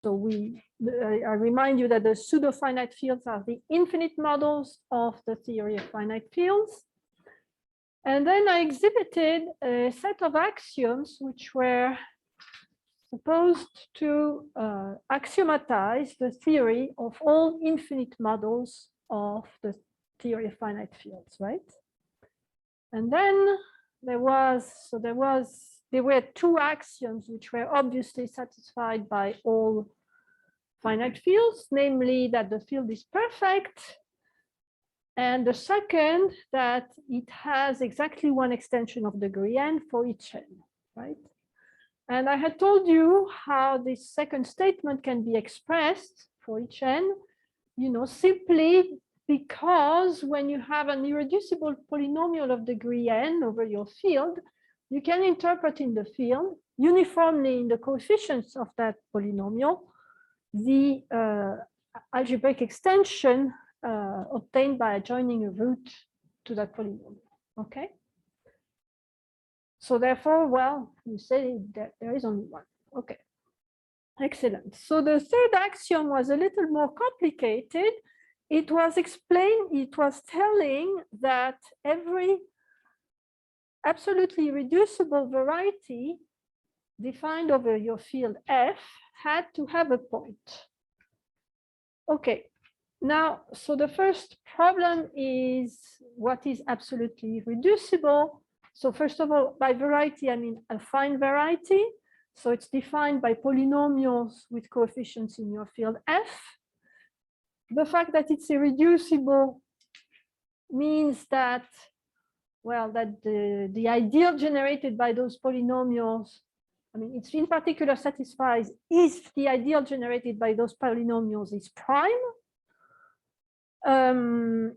So I remind you that the pseudo-finite fields are the infinite models of the theory of finite fields. And then I exhibited a set of axioms which were supposed to axiomatize the theory of all infinite models of the theory of finite fields, right? And then there were two axioms which were obviously satisfied by all finite fields, namely that the field is perfect, and the second, that it has exactly one extension of degree n for each n, right? And I had told you how this second statement can be expressed for each n, simply because when you have an irreducible polynomial of degree n over your field, you can interpret in the field uniformly in the coefficients of that polynomial the algebraic extension obtained by adjoining a root to that polynomial. Okay. So therefore, well, you say that there is only one. Okay. Excellent. So the third axiom was a little more complicated. It was telling that every absolutely reducible variety defined over your field F had to have a point. Okay. Now, so the first problem is what is absolutely reducible. So first of all, by variety, I mean affine variety. So it's defined by polynomials with coefficients in your field F. The fact that it's irreducible means that, well, that the ideal generated by those polynomials, I mean, it's in particular satisfies if the ideal generated by those polynomials is prime. And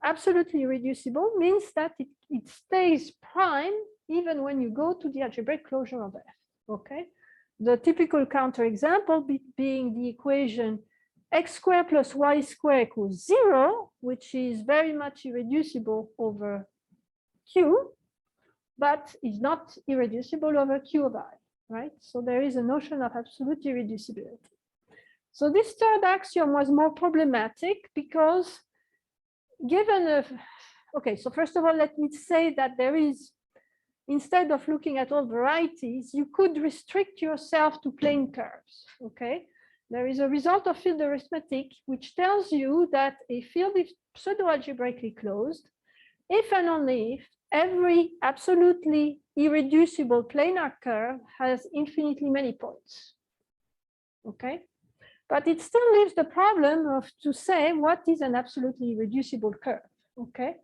absolutely reducible means that it stays prime even when you go to the algebraic closure of F. Okay, the typical counterexample being the equation x squared plus y squared equals 0, which is very much irreducible over Q, but is not irreducible over Q of I, right? So there is a notion of absolute irreducibility. So this third axiom was more problematic because given okay, so first of all, let me say that there is, instead of looking at all varieties, you could restrict yourself to plane curves, okay? There is a result of field arithmetic which tells you that a field is pseudo-algebraically closed if and only if every absolutely irreducible planar curve has infinitely many points, okay? But it still leaves the problem of to say what is an absolutely irreducible curve, okay?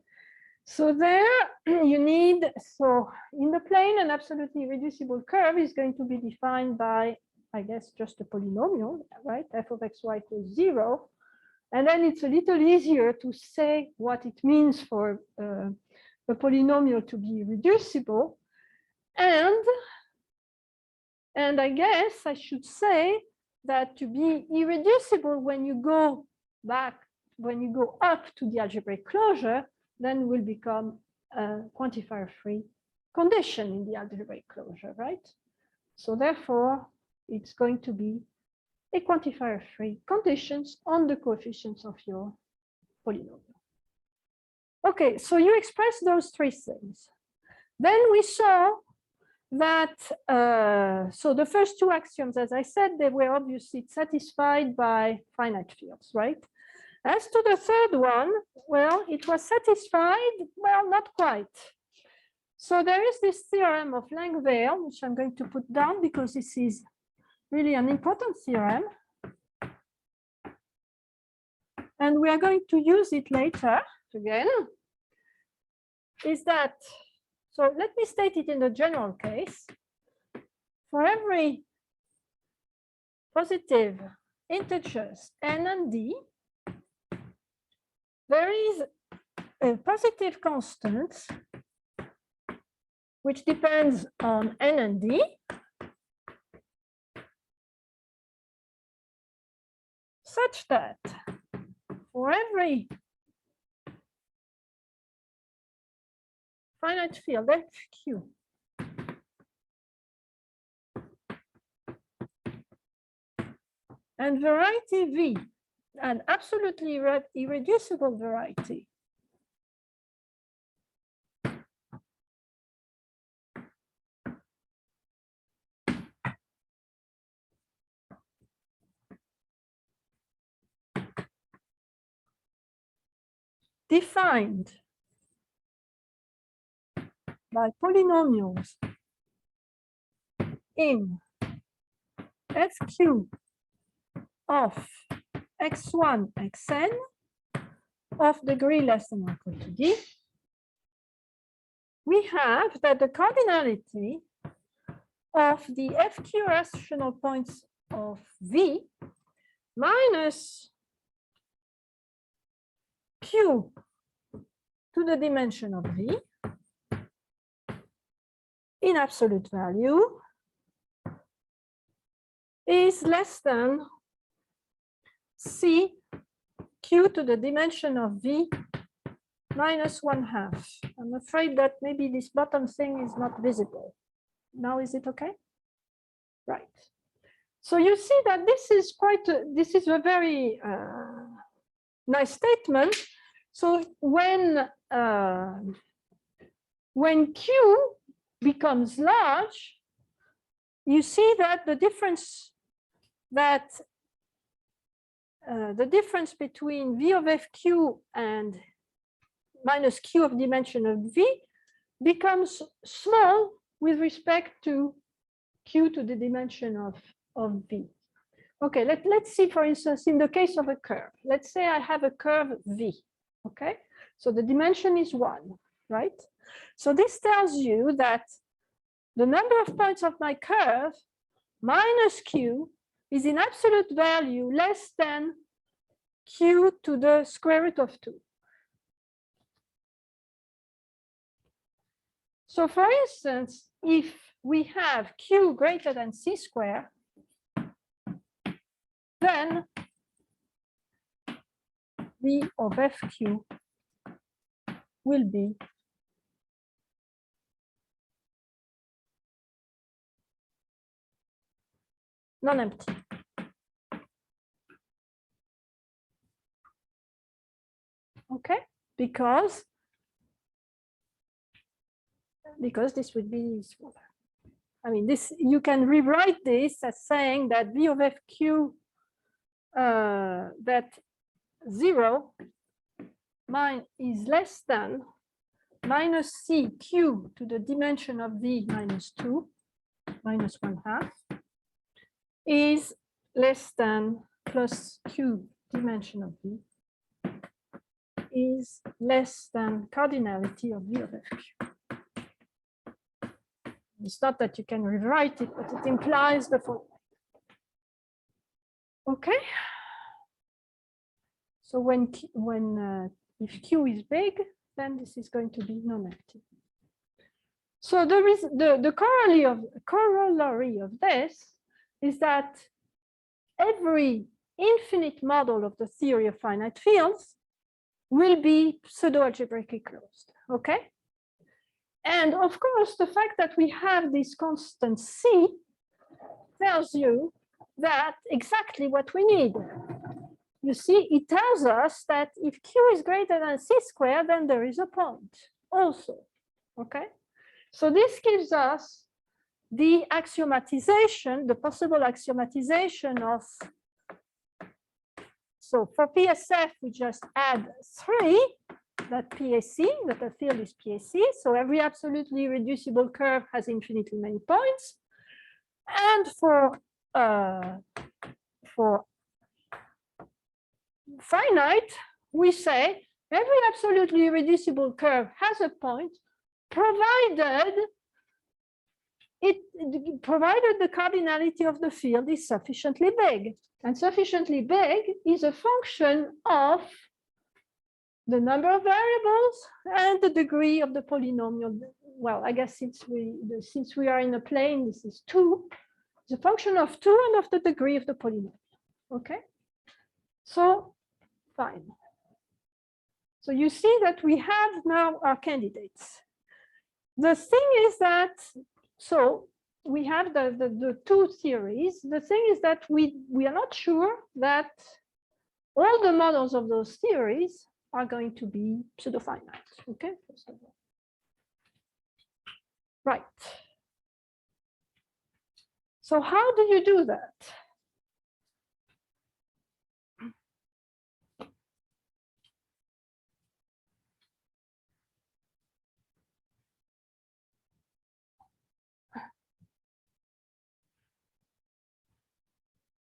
So there you need, so in the plane, an absolutely irreducible curve is going to be defined by, I guess, just a polynomial, right? F of xy equals 0. And then it's a little easier to say what it means for a polynomial to be reducible. And I guess I should say that to be irreducible when you go back, when you go up to the algebraic closure, then will become a quantifier-free condition in the algebraic closure, right? So therefore, it's going to be a quantifier-free conditions on the coefficients of your polynomial. Okay, so you express those three things. Then we saw that, so the first two axioms, as I said, they were obviously satisfied by finite fields, right? As to the third one, well, it was satisfied, well, not quite. So there is this theorem of Length, which I'm going to put down because this is really an important theorem. And we are going to use it later again. Is that, so let me state it in the general case. For every positive integers n and d, there is a positive constant which depends on n and d, such that for every finite field fq and variety V, an absolutely irreducible variety. Defined by polynomials in FQ of x1, xn of degree less than or equal to d, we have that the cardinality of the FQ rational points of V minus Q to the dimension of V in absolute value is less than C Q to the dimension of V minus 1/2. I'm afraid that maybe this bottom thing is not visible. Now is it okay? Right. So you see that this is this is a very nice statement. So when Q becomes large, you see that the difference between V of FQ and minus Q of dimension of V becomes small with respect to Q to the dimension of V. Okay, let's see, for instance, in the case of a curve. Let's say I have a curve V, okay? So the dimension is 1, right? So this tells you that the number of points of my curve minus Q is in absolute value less than Q to the square root of 2. So for instance, if we have Q greater than C squared, then V of FQ will be non-empty. Okay, because this would be smaller. I mean, this, you can rewrite this as saying that V of FQ that 0 is less than minus C Q to the dimension of V minus 2 minus 1/2 is less than plus Q dimension of V is less than cardinality of V of FQ. It's not that you can rewrite it, but it implies the following. Okay. So if Q is big, then this is going to be non-empty. So the corollary of this is that every infinite model of the theory of finite fields will be pseudo-algebraically closed. Okay. And of course, the fact that we have this constant C tells you that exactly what we need. You see, it tells us that if Q is greater than C squared, then there is a point also. Okay. So this gives us the axiomatization, the possible axiomatization of, so for PSF, we just add 3, that PAC, that the field is PAC. So every absolutely reducible curve has infinitely many points. And for finite, we say every absolutely reducible curve has a point, provided the cardinality of the field is sufficiently big. And sufficiently big is a function of the number of variables and the degree of the polynomial. Well, I guess since we are in a plane, this is 2. It's a function of 2 and of the degree of the polynomial. Okay. So fine. So you see that we have now our candidates. The thing is that, so we have the two theories. The thing is that we are not sure that all the models of those theories are going to be pseudo-finite. Okay, first of all. Right. So how do you do that?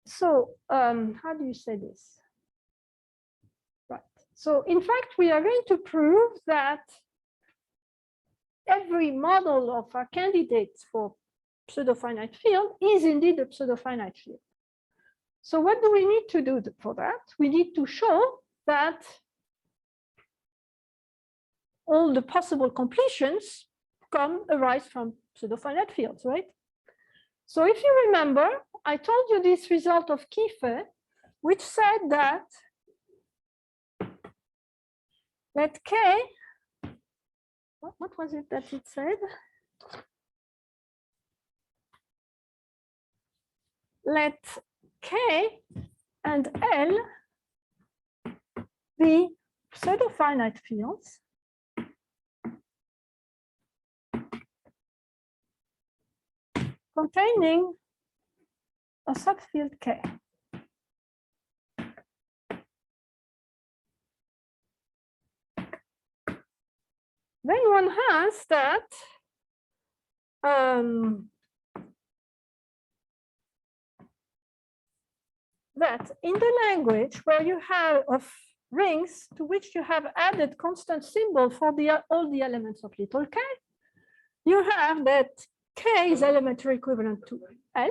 So how do you say this? Right. So in fact, we are going to prove that every model of our candidates for pseudo-finite field is indeed a pseudo-finite field. So what do we need to do for that? We need to show that all the possible completions arise from pseudo-finite fields, right? So if you remember, I told you this result of Kiefer, which said that K, what was it that it said? Let K and L be pseudo-finite fields containing a subfield K. Then one has that that in the language where you have of rings to which you have added constant symbol for all the elements of little k, you have that K is elementary equivalent to L.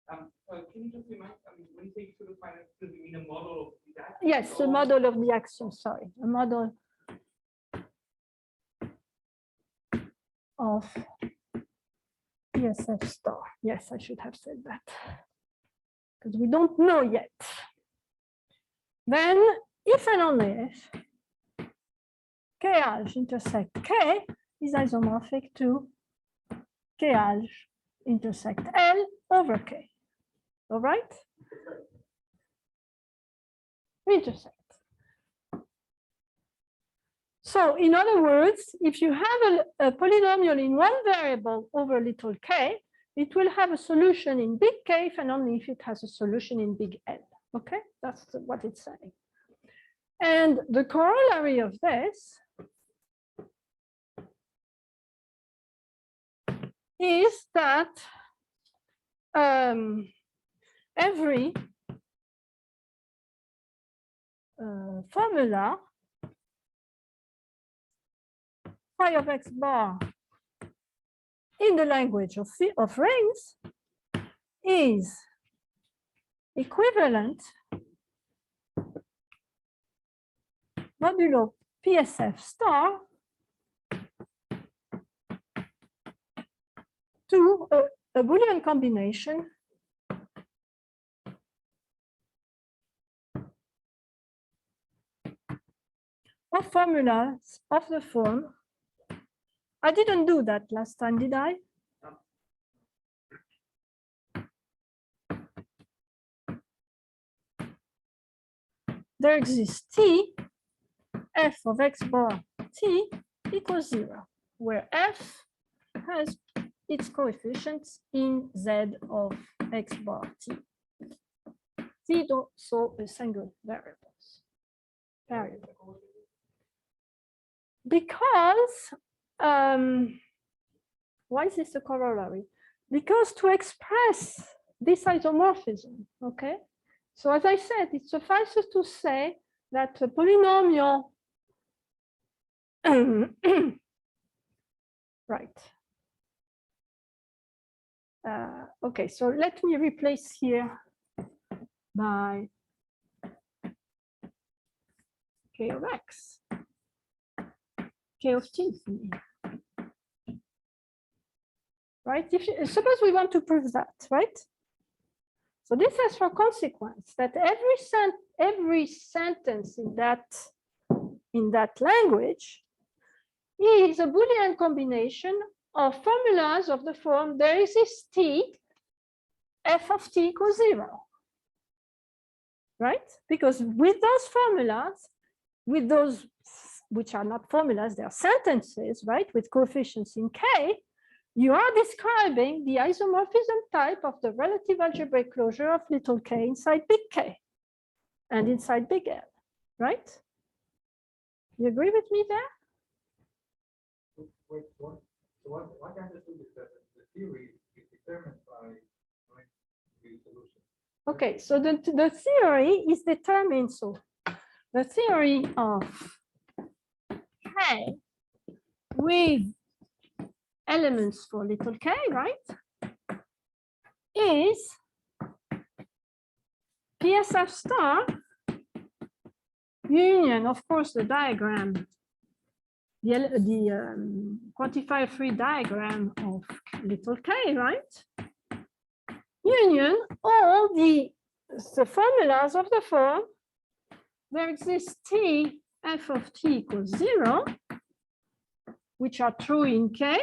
Can you just remind, when you say pseudo-finite, do you mean a model of the axiom? Yes, a model of the axiom, sorry. A model of PSF star. Yes, I should have said that. Because we don't know yet. Then, if and only if KH intersect K is isomorphic to KH intersect L over K. All right? Intersect. So in other words, if you have a polynomial in one variable over little k, it will have a solution in big K if and only if it has a solution in big L. Okay, that's what it's saying. And the corollary of this is that every formula phi of x bar in the language of rings is equivalent modulo PSF star to a Boolean combination of formulas of the form. I didn't do that last time, did I? There exists T, f of x bar T equals 0, where f has its coefficients in Z of x bar T. T also a single variable. Because, why is this a corollary? Because to express this isomorphism, okay? So as I said, it suffices to say that a polynomial, right. Okay, so let me replace here by K of X, K of T. Right? Suppose we want to prove that, right? So this has for consequence that every sentence in that language is a Boolean combination are formulas of the form there exists t, f of t equals 0. Right? Because with those formulas, with those which are not formulas, they are sentences, right? With coefficients in k, you are describing the isomorphism type of the relative algebraic closure of little k inside big K and inside big L, right? You agree with me there? What I understood is that the theory is determined by the solution. Okay, so the theory is determined. So the theory of K with elements for little k, right, is PSF star union, of course, the diagram, the quantifier free diagram of little k, right? Union all the formulas of the form there exists t f of t equals 0, which are true in k,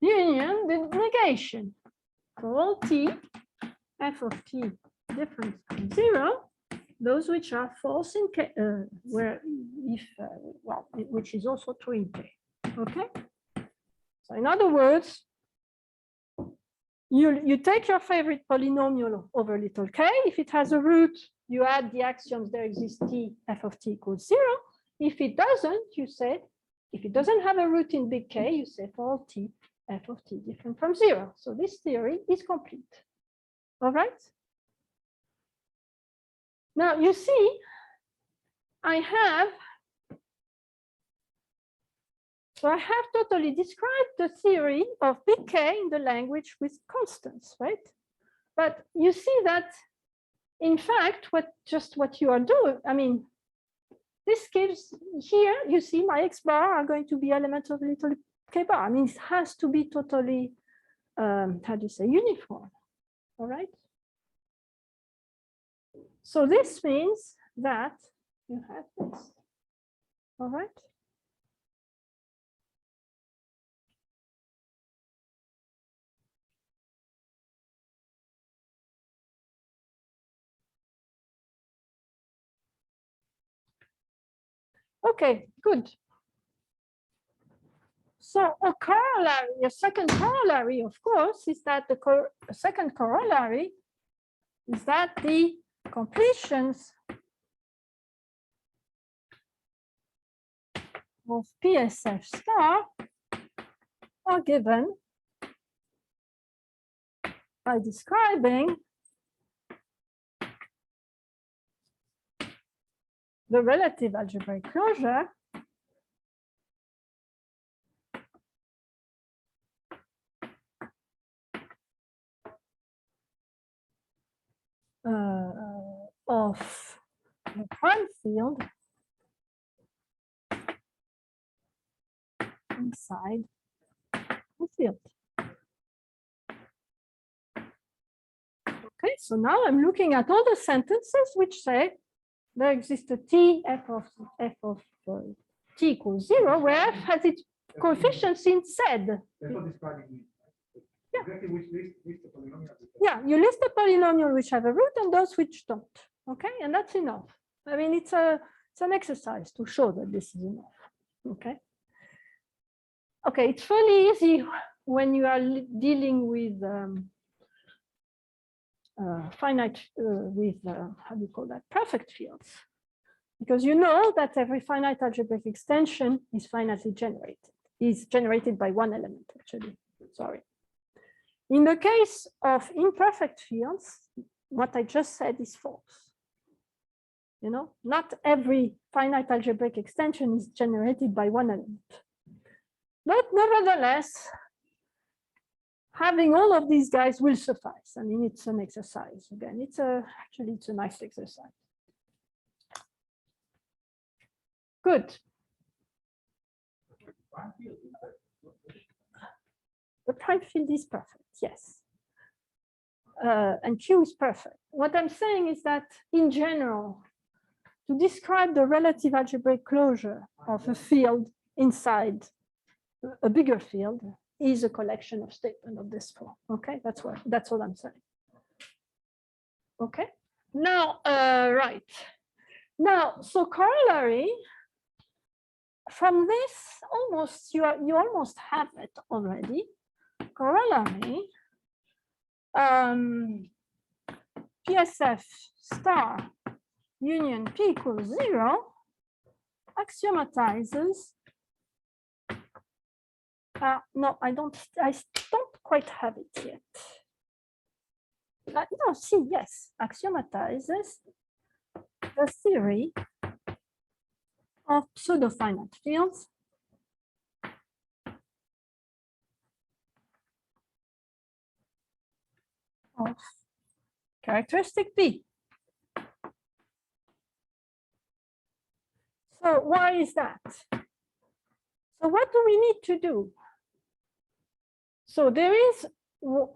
union the negation for all t f of t different from 0, those which are false in k, where if well, which is also true in k. Okay. So in other words, you take your favorite polynomial over little k. If it has a root, you add the axioms there exists t f of t equals 0. If it doesn't, you say, if it doesn't have a root in big K, you say for all t f of t different from 0. So this theory is complete. All right. Now you see, I have totally described the theory of big K in the language with constants, right? But you see that, in fact, what you are doing, I mean, this gives here, you see my X bar are going to be elements of little K bar. I mean, it has to be totally, how do you say, uniform, all right? So this means that you have this, all right? Okay, good. So a corollary, a second corollary, of course, is that the second corollary is that the completions of PSF star are given by describing the relative algebraic closure of the prime field inside the field. Okay, so now I'm looking at all the sentences which say there exists a t f of t equals 0, where f has its coefficients in Z. Yeah. Yeah, you list the polynomial which have a root and those which don't. Okay, and that's enough. I mean, it's an exercise to show that this is enough. Okay. Okay, it's fairly easy when you are dealing with finite how do you call that, perfect fields, because you know that every finite algebraic extension is finitely generated by one element, actually. Sorry. In the case of imperfect fields, what I just said is false. You know, not every finite algebraic extension is generated by one element. But nevertheless, having all of these guys will suffice. I mean, it's an exercise. Again, actually it's a nice exercise. Good. The prime field is perfect, yes. And Q is perfect. What I'm saying is that in general, to describe the relative algebraic closure of a field inside a bigger field is a collection of statements of this form. Okay, that's what I'm saying. Okay, now, right. Now, so corollary, from this, you almost have it already. Corollary, PSF star union P equals 0 axiomatizes. No, I don't quite have it yet. No, see, yes, axiomatizes the theory of pseudo-finite fields of characteristic P. So why is that? So what do we need to do? So there is,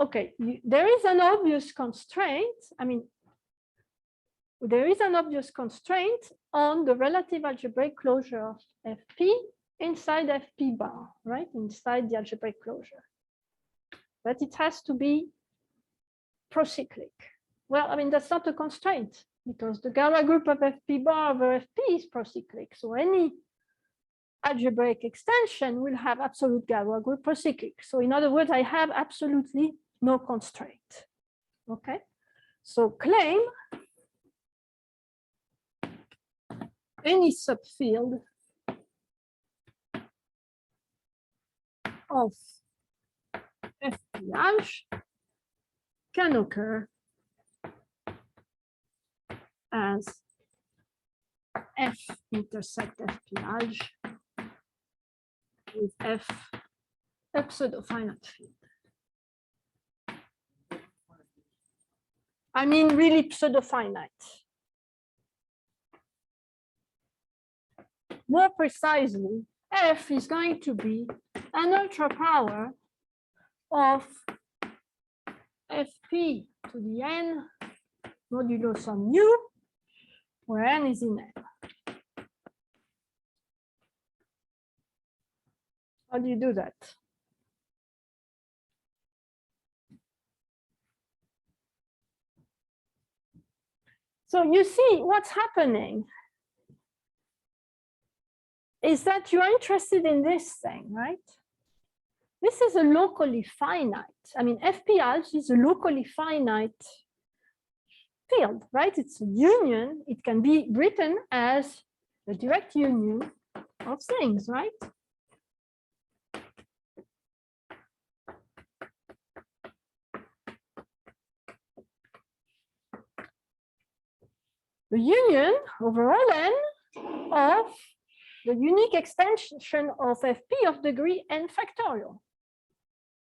okay, there is an obvious constraint. I mean, there is an obvious constraint on the relative algebraic closure of Fp inside Fp bar, right? Inside the algebraic closure. But it has to be procyclic. Well, I mean, that's not a constraint because the Galois group of Fp bar over Fp is procyclic. So any algebraic extension will have absolute Galois group procyclic. So in other words, I have absolutely no constraint. Okay, so claim any subfield of FPH can occur as F intersect FPH with F a pseudo-finite field. I mean, really pseudo-finite. More precisely, F is going to be an ultra power of Fp to the n modulo some u, where n is in M. How do you do that? So you see what's happening is that you're interested in this thing, right? This is a locally finite. I mean, FPH is a locally finite field, right? It's a union. It can be written as the direct union of things, right? The union over all n of the unique extension of Fp of degree n factorial.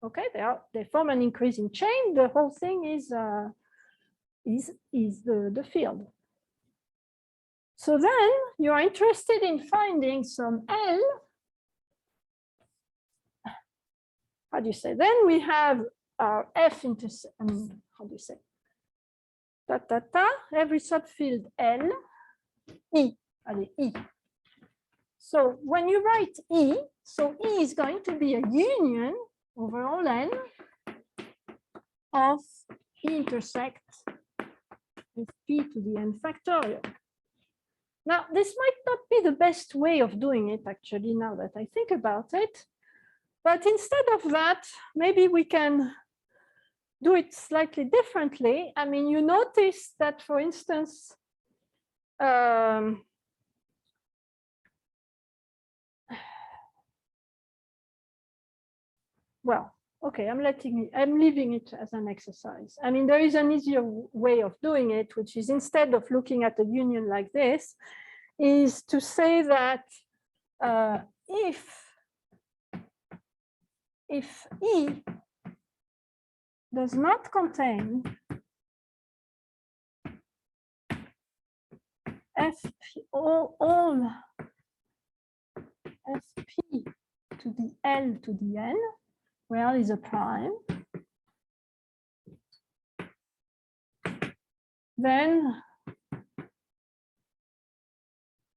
Okay, they form an increasing chain. The whole thing is the field. So then you're interested in finding some L. How do you say? Then we have our F intersect. How do you say? Every subfield L, E, allez, E. So when you write E, so E is going to be a union over all n of E intersect with P to the n factorial. Now, this might not be the best way of doing it, actually, now that I think about it. But instead of that, maybe we can do it slightly differently. I mean, you notice that, for instance, well, okay, I'm leaving it as an exercise. I mean, there is an easier way of doing it, which is instead of looking at a union like this, is to say that if E does not contain all Fp to the L to the N, where L is a prime, then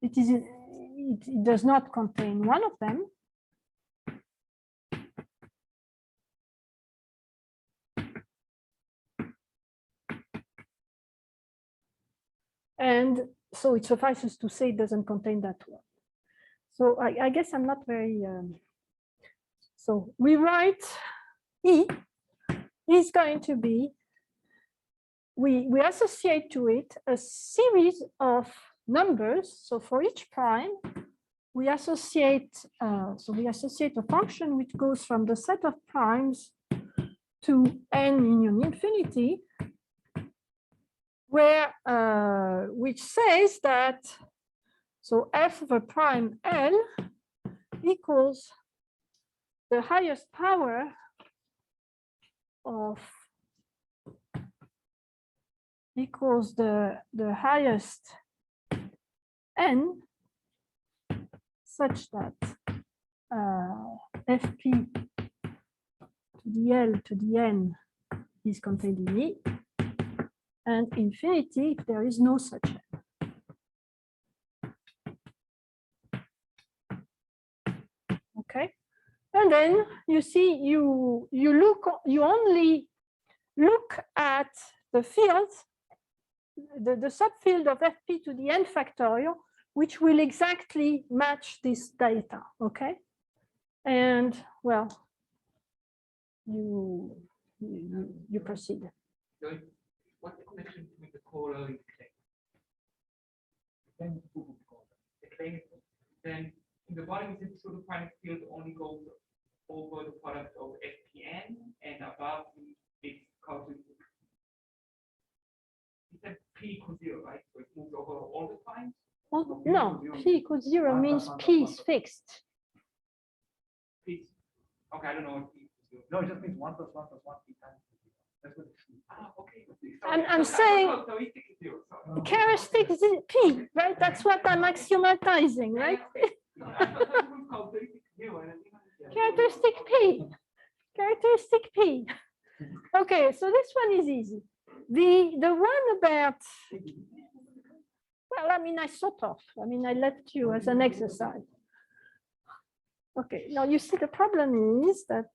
it it does not contain one of them. And so it suffices to say it doesn't contain that one. So I guess I'm not very, so we write E is going to be, we associate to it a series of numbers. So for each prime, we associate, a function which goes from the set of primes to n union infinity, where which says that so f of a prime L equals the highest power of equals the highest n such that fp to the L to the n is contained in E, and infinity if there is no such n. Okay, and then you see you only look at the field, the subfield of fp to the n factorial, which will exactly match this data. Okay, and well, you proceed. So what's the connection with the corollary claim? The claim is then in the bottom is it so the finite field only goes over the product of fpn, and above it's characteristic. You said p equals 0, right? So it moves over all the times? Oh, no, p equals 0 means p is fixed. P. Okay, I don't know what p equals 0. No, it just means 1 plus 1 plus 1 p times. That's what it means. Ah, okay. I'm saying characteristic is 0. Sorry. characteristic is p, right? That's what I'm axiomatizing, right? I thought that was characteristic 0. And I think Characteristic p. Characteristic p. Okay, so this one is easy. The one about, well, I mean, I left you as an exercise. Okay, now you see the problem is that,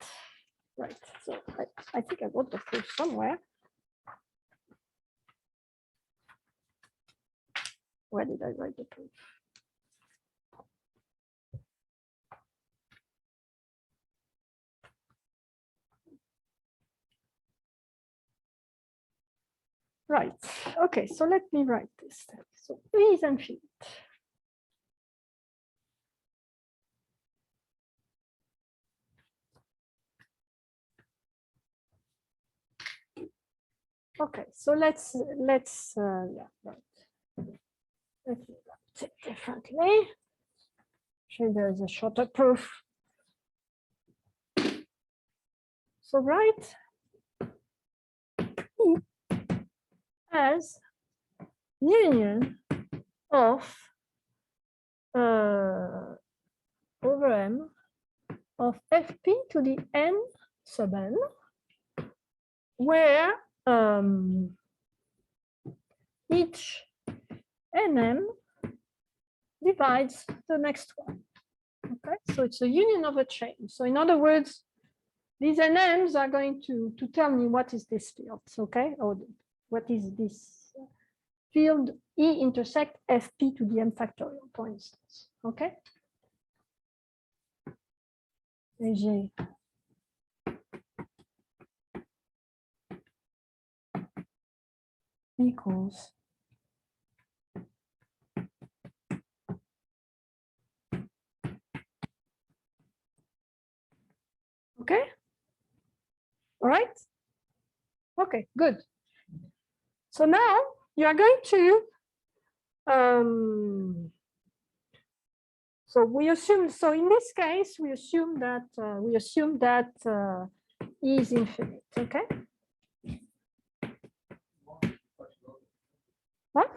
right, so I think I wrote the proof somewhere. Where did I write the proof? Right, okay, so let me write this. So E is infinite. Okay, so let's yeah, right. Let me write it differently. Actually, there is a shorter proof. So write E as union of over M of fp to the n sub n, where each nm divides the next one. Okay, so it's a union of a chain. So in other words, these nms are going to tell me what is this field, okay, or what is this field E intersect fp to the n factorial, for instance. Okay. G equals okay. All right. Okay, good. So now you are going to so we assume, so in this case we assume that E is infinite. Okay. What?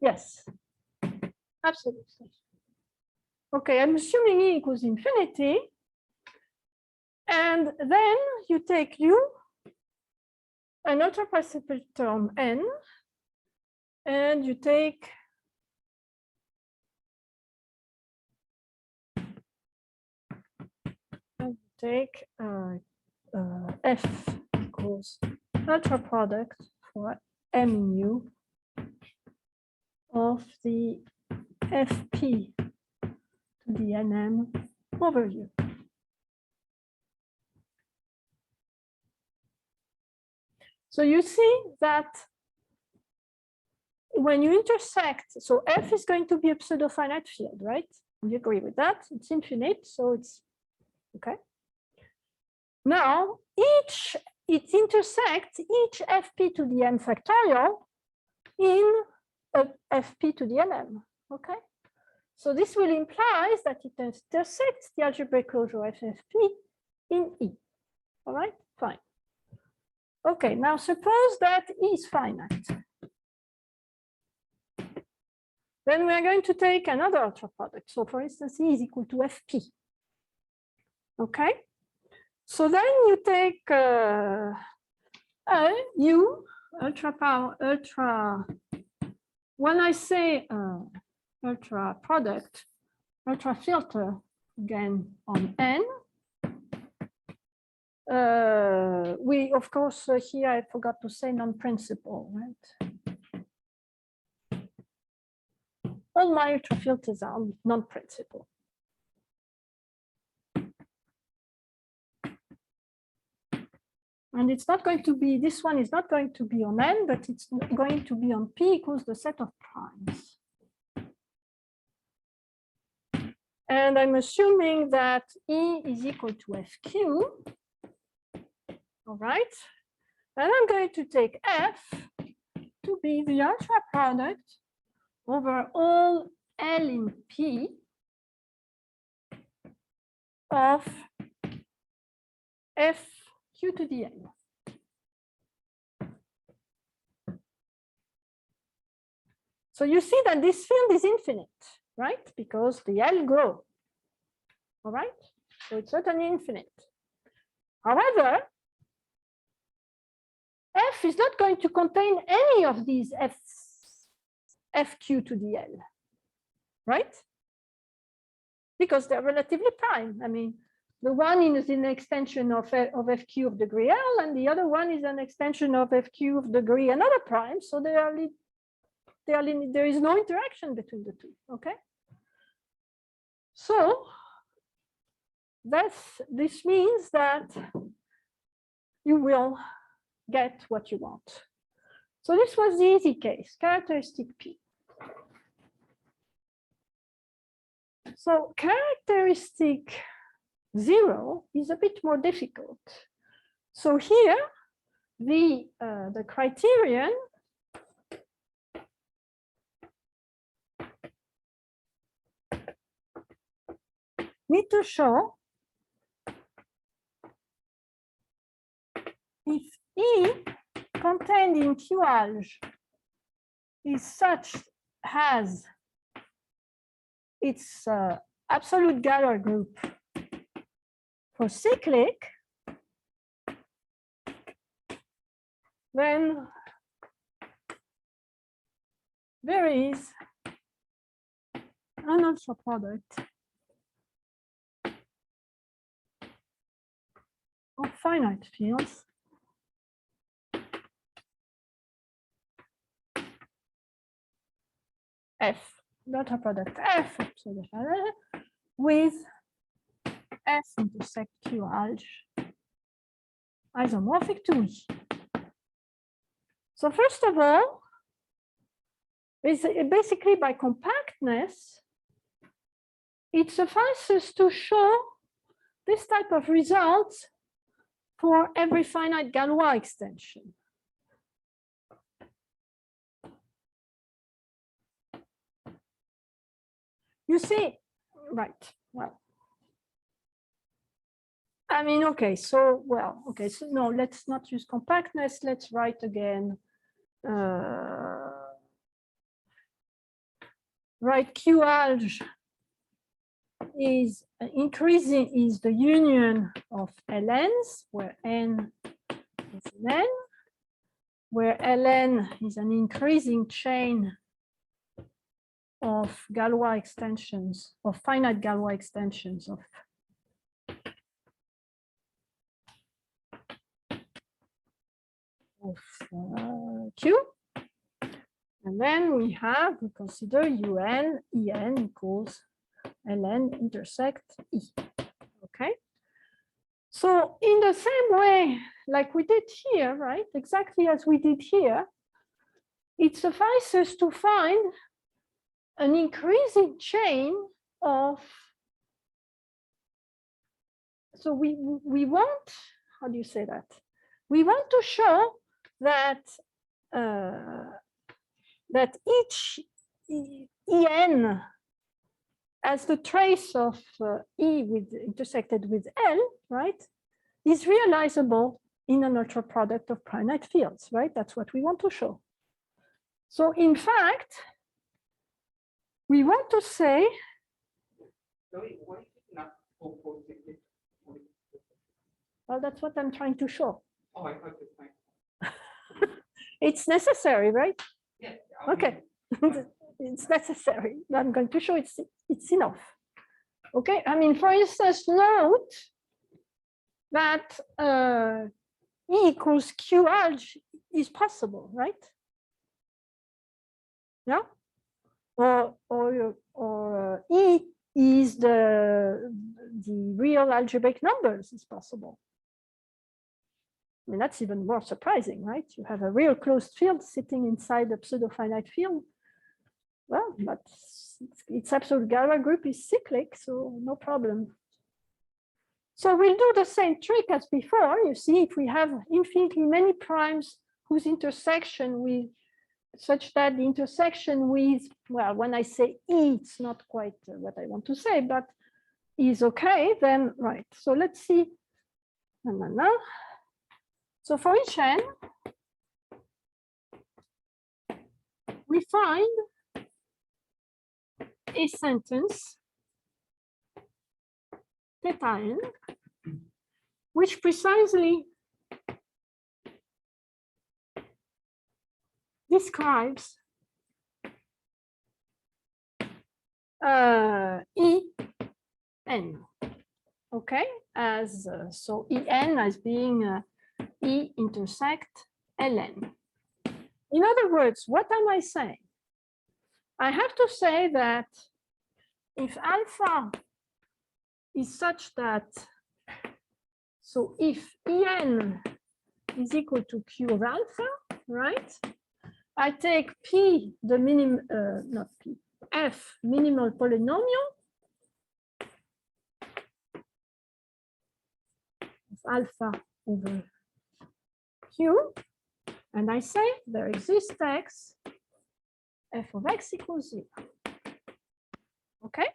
Yes, absolutely. Okay, I'm assuming E equals infinity. And then you take U an ultra-partial term n, and you take f equals ultra product for m in u of the fp to the nm over u. So you see that when you intersect, so f is going to be a pseudo-finite field, right? You agree with that? It's infinite, so it's okay. Now, it intersects each fp to the n factorial in a fp to the nm, okay? So this will imply that it intersects the algebraic closure of fp in E, all right? Fine. Okay, now suppose that E is finite. Then we are going to take another ultra product. So for instance, E is equal to fp, okay? So then you take u ultra power ultra. When I say ultra product, ultra filter again on n, we of course here I forgot to say non-principal, right? All my ultra filters are non-principal. And it's not going to be, this one is not going to be on n, but it's going to be on p equals the set of primes. And I'm assuming that E is equal to fq, all right? And I'm going to take f to be the ultra product over all L in P of fq to the n. So you see that this field is infinite, right? Because the L grow, all right? So it's certainly infinite. However, F is not going to contain any of these fq to the L, right? Because they're relatively prime. I mean, the one is an extension of fq of degree L, and the other one is an extension of fq of degree another prime. So there is no interaction between the two, okay? So this means that you will get what you want. So this was the easy case, characteristic P. So characteristic 0 is a bit more difficult. So here, the criterion need to show if E contained in Q alge is such as its absolute Galler group for cyclic, then there is an ultra product of finite fields F, ultra product F with F intersect Q alge isomorphic to E. So first of all, basically by compactness, it suffices to show this type of results for every finite Galois extension. You see, right, well, I mean, okay, so, well, okay, so no, let's not use compactness, let's write again. Right, Q alge is increasing, is the union of LNs, where N is an N, where Ln is an increasing chain of Galois extensions, of finite Galois extensions of Q. And then we consider UN, En equals Ln intersect E. Okay. So in the same way, like we did here, right? Exactly as we did here, it suffices to find an increasing chain of, so we want, how do you say that? We want to show that that each En as the trace of E with intersected with L, right, is realizable in an ultra product of finite fields, right? That's what we want to show. So in fact, we want to say, Sorry, why is it not proposed? well, that's what I'm trying to show. Oh, I thought it's fine. It's necessary, right? Yeah. Okay. It's necessary. I'm going to show it's enough. Okay. I mean, for instance, note that E equals Q alg is possible, right? Yeah. Or E is the real algebraic numbers is possible. I mean, that's even more surprising, right? You have a real closed field sitting inside a pseudo-finite field. Well, but its absolute Galois group is cyclic, so no problem. So we'll do the same trick as before. You see, if we have infinitely many primes whose intersection with, such that the intersection with, well, when I say E, it's not quite what I want to say, but is okay, then right. So let's see. So for each n, we find a sentence theta n, which precisely describes En, okay, as so En as being E intersect Ln. In other words, what am I saying? I have to say that if alpha is such that, so if En is equal to Q of alpha, right? I take P, the minimum, not P, F, minimal polynomial of alpha over Q, and I say there exists X, F of X equals 0. Okay,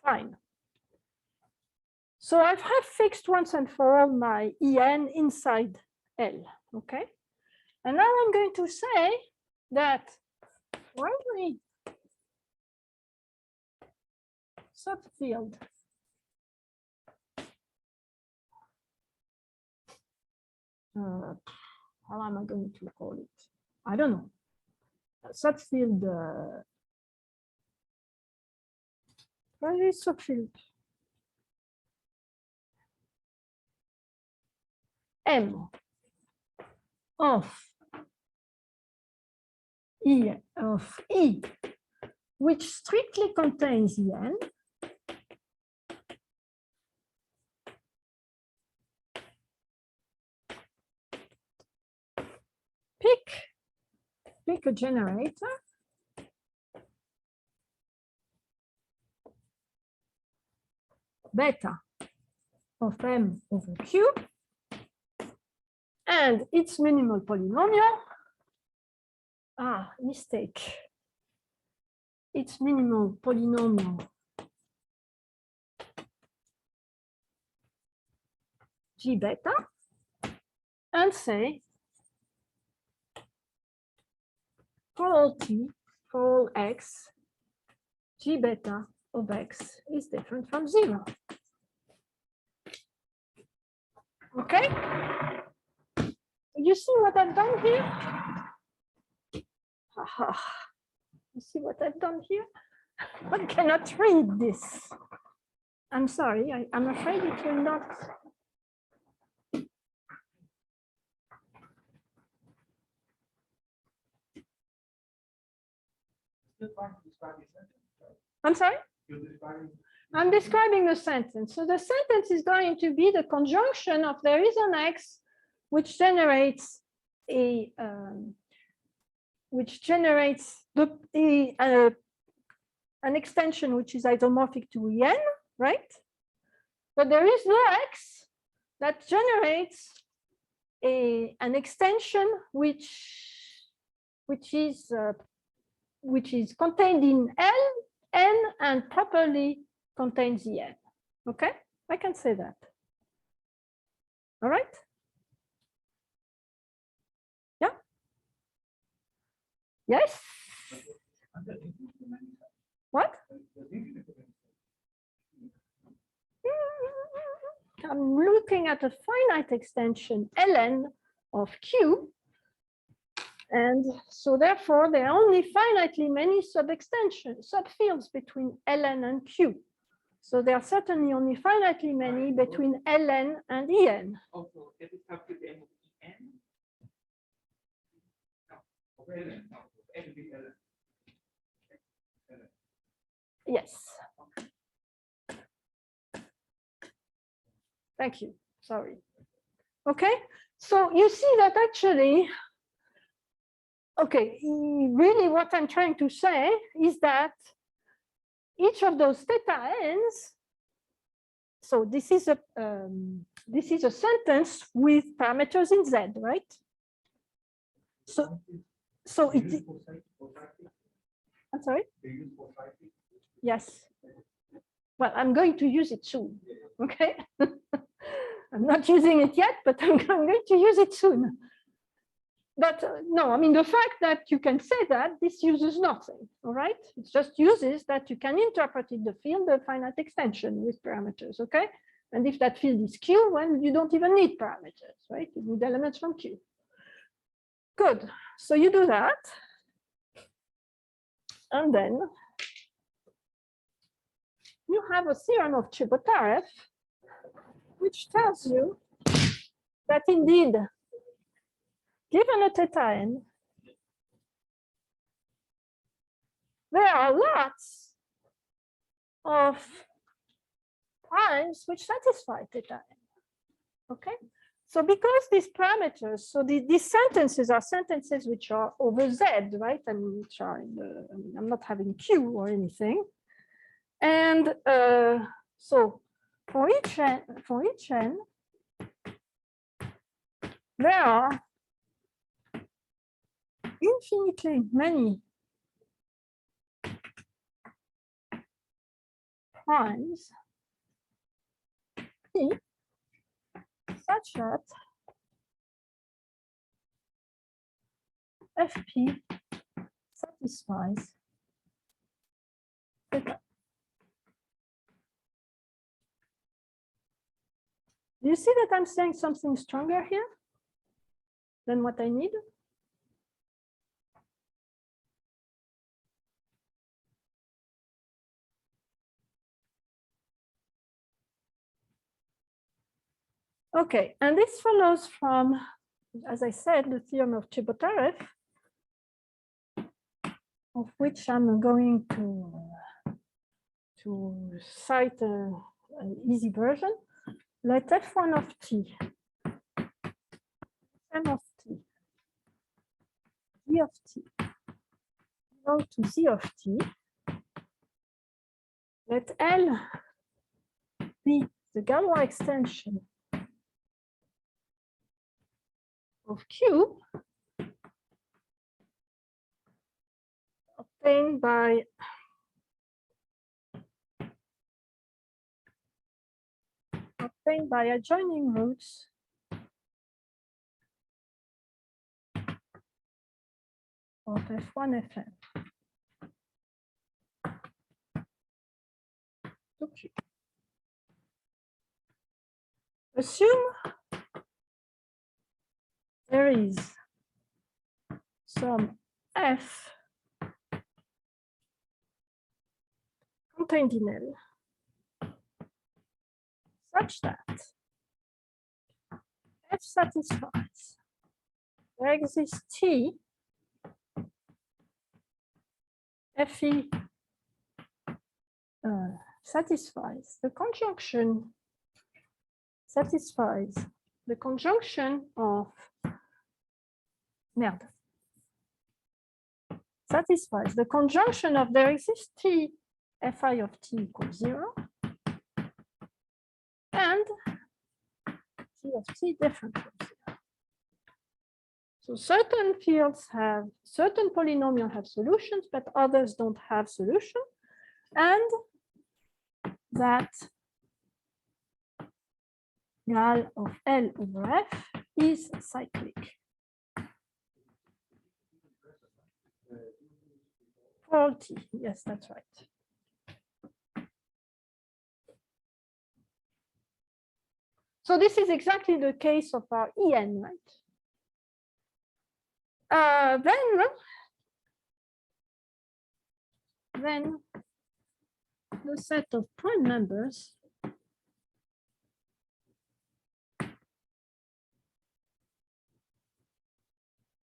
fine. So I have fixed once and for all my En inside L, okay? And now I'm going to say that for every subfield how am I going to call it? I don't know. Subfield what is subfield? M of E, which strictly contains En, pick a generator beta of M over Q, and its minimal polynomial, mistake, its minimal polynomial G beta, and say for all t, for all x, G beta of x is different from 0. Okay? You see what I've done here? You see what I've done here? I cannot read this. I'm sorry, I'm afraid it will not. I'm sorry? I'm describing the sentence. So the sentence is going to be the conjunction of there is an X which generates a an extension which is isomorphic to En, right? But there is no X that generates an extension which is contained in N and properly contains the N. Okay, I can say that. All right. Yeah. Yes. What? I'm looking at a finite extension ln of Q. And so therefore, there are only finitely many subfields between ln and Q. So there are certainly only finitely many between ln and En. Also, that is subfield M of En? No, Yes. Thank you. Sorry. Okay. So you see that actually, okay, really what I'm trying to say is that each of those theta n's, so this is a sentence with parameters in Z, right? So it, I'm sorry? Yes. Well, I'm going to use it soon, okay? I'm not using it yet, but I'm going to use it soon. But no, I mean, the fact that you can say that, this uses nothing, all right? It just uses that you can interpret in the field a finite extension with parameters, okay? And if that field is Q, well, you don't even need parameters, right? You need elements from Q. Good, so you do that. And then you have a theorem of Chebotarev, which tells you that indeed, given a theta n, there are lots of primes which satisfy theta n. Okay, so because these parameters, so these sentences are sentences which are over Z, right? I mean, which are in the, I mean, I'm not having Q or anything. And so for each n, there are infinitely many primes P such that Fp satisfies theta. Do you see that I'm saying something stronger here than what I need? Okay, and this follows from, as I said, the theorem of Chebotarev, of which I'm going to cite an easy version. Let f1 of t, m of t, g of t, go to z of t. Let L be the Galois extension of Q obtained by adjoining roots of F1 Fn to Q. Assume there is some F contained in L such that F satisfies there exists T Fe satisfies the conjunction of satisfies the conjunction of there exists T Fi of T equals 0 and T of T different from 0. So certain fields have, certain polynomials have solutions, but others don't have solution. And that gal of L over F is cyclic. For all T, yes, that's right. So this is exactly the case of our En, right? Then the set of prime numbers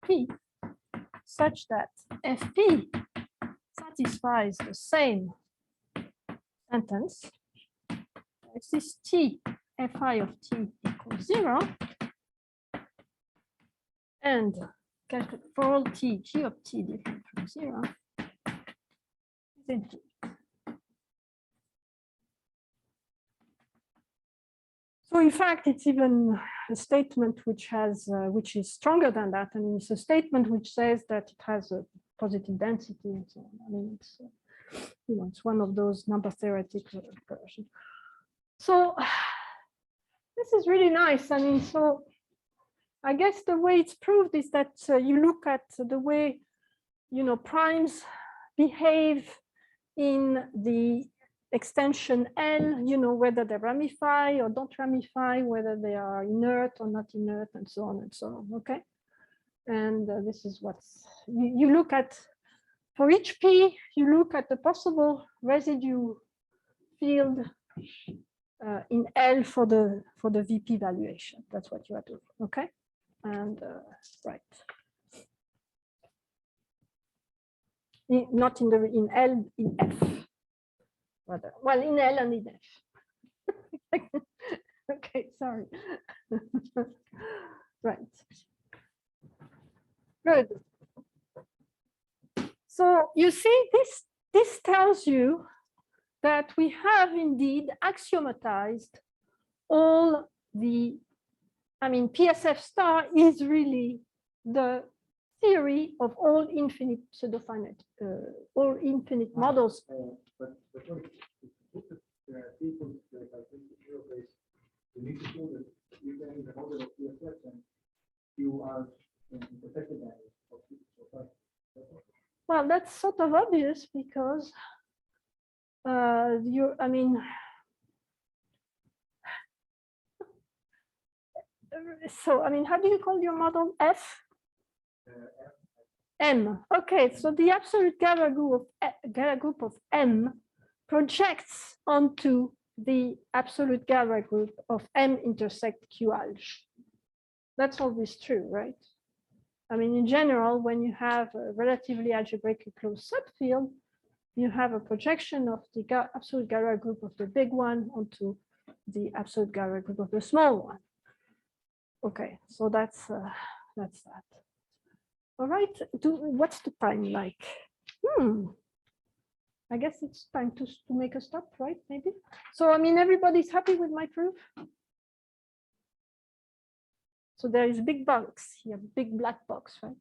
P such that Fp satisfies the same sentence. Exists T Fi of T equals 0 and for all T, G of T different from 0 is infinite. So in fact, it's even a statement which has, which is stronger than that. I mean, it's a statement which says that it has a positive density and so on. I mean, it's, you know, it's one of those number theoretic versions. So this is really nice. I mean, so I guess the way it's proved is that you look at the way, you know, primes behave in the extension L, you know, whether they ramify or don't ramify, whether they are inert or not inert, and so on and so on. Okay. And this is what's, you look at, for each P, you look at the possible residue field in L for the VP valuation. That's what you are doing. Okay. And right. Not in the in L, in F. Rather. Well, in L and in F. Okay, sorry. Right. Good. So you see, this tells you that we have indeed axiomatized all the, I mean, PSF star is really the theory of all infinite pseudo-finite, all infinite models. But wait, people that are zero-based, you need to show that you can in the model of PSF and you are in protected area of PSF. Well, that's sort of obvious because I mean, so I mean, how do you call your model? F? M. Okay, so the absolute Gara group of M projects onto the absolute Gara group of M intersect Q alge. That's always true, right? I mean, in general, when you have a relatively algebraically closed subfield, you have a projection of the absolute Gara group of the big one onto the absolute Gara group of the small one. Okay, so that's that. All right, what's the time like? I guess it's time to make a stop, right? Maybe. So, I mean, everybody's happy with my proof. So there is big box here, big black box, right?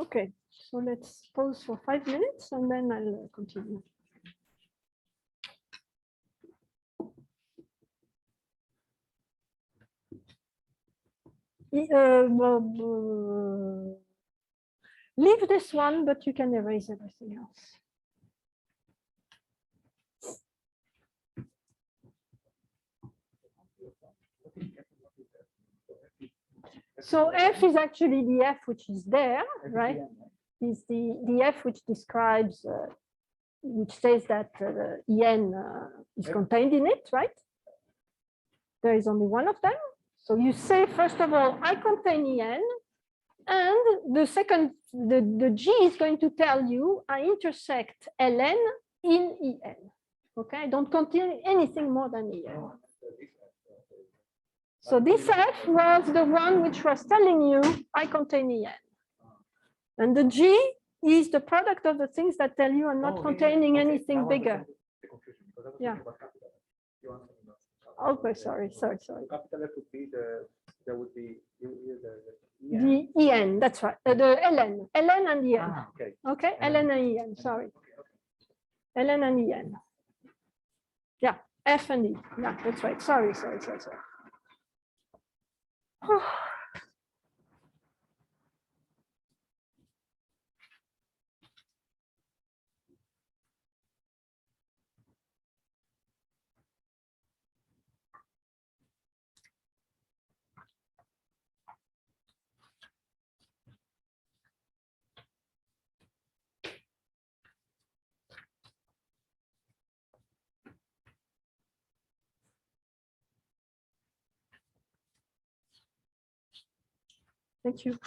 Okay, so let's pause for 5 minutes and then I'll continue. Leave this one, but you can erase everything else. So F is actually the F which is there, right? FPN, Is the F which describes, which says that En is contained in it, right? There is only one of them. So you say, first of all, I contain En, and the second, the G is going to tell you I intersect Ln in En. Okay, I don't contain anything more than En. So this F was the one which was telling you I contain En. And the G is the product of the things that tell you I'm not containing anything bigger. Yeah. Okay, sorry. Capital F would be there would be The En, that's right. The Ln and the En. Okay. Okay, Ln and En, sorry. Ln and En. Yeah, F and E. Yeah, that's right. Sorry. Thank you.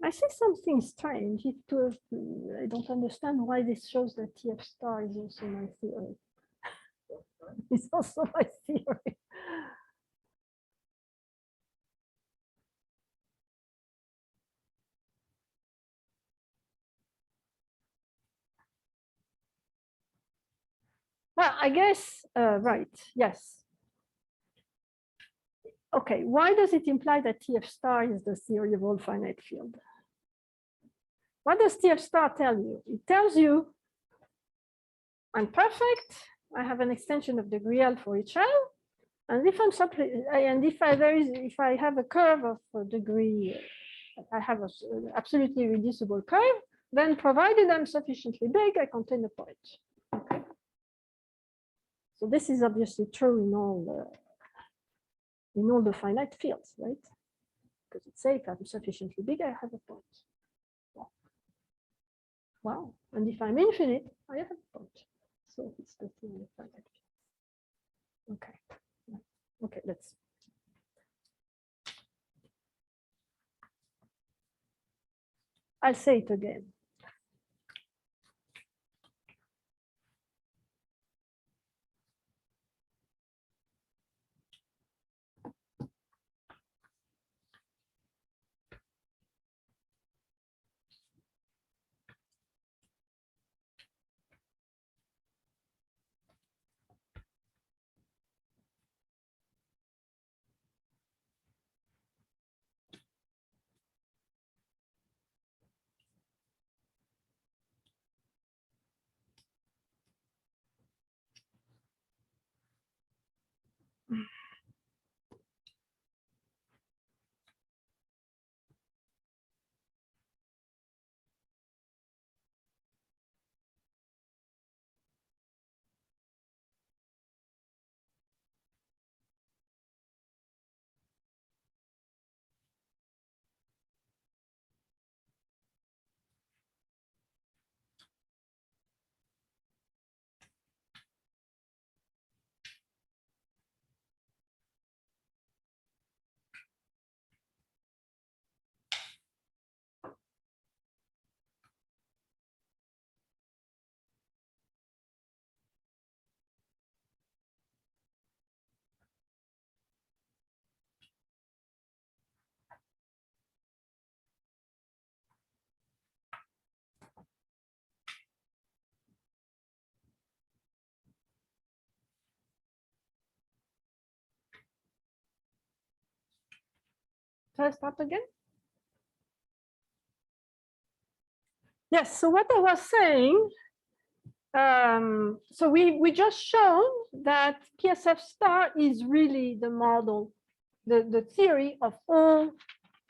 I see something strange. I don't understand why this shows that TF star is also my theory. It's also my theory. Well, I guess, right, yes. Okay, why does it imply that TF star is the theory of all finite field? What does TF star tell you? It tells you I'm perfect. I have an extension of degree L for each L. And if I have a curve of degree, I have an absolutely reducible curve, then provided I'm sufficiently big, I contain a point. Okay. So this is obviously true in all the finite fields, right? Because it's safe, if I'm sufficiently big, I have a point. Wow. And if I'm infinite, I have a point. So it's the theory of finite fields. Okay. Okay, let's. I'll say it again. first up again. Yes, so what I was saying, so we just shown that PSF star is really the model, the theory of all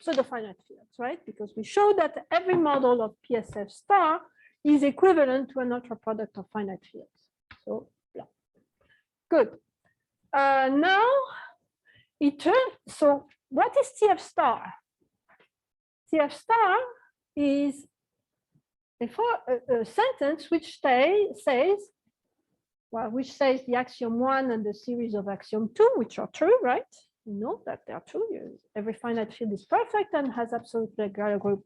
pseudo-finite fields, right? Because we showed that every model of PSF star is equivalent to an ultra product of finite fields. So yeah, good. Now it turns, so what is TF star? TF star is a sentence which says, well, which says the axiom 1 and the series of axiom 2, which are true, right? You know that they are true. Every finite field is perfect and has absolute Galois group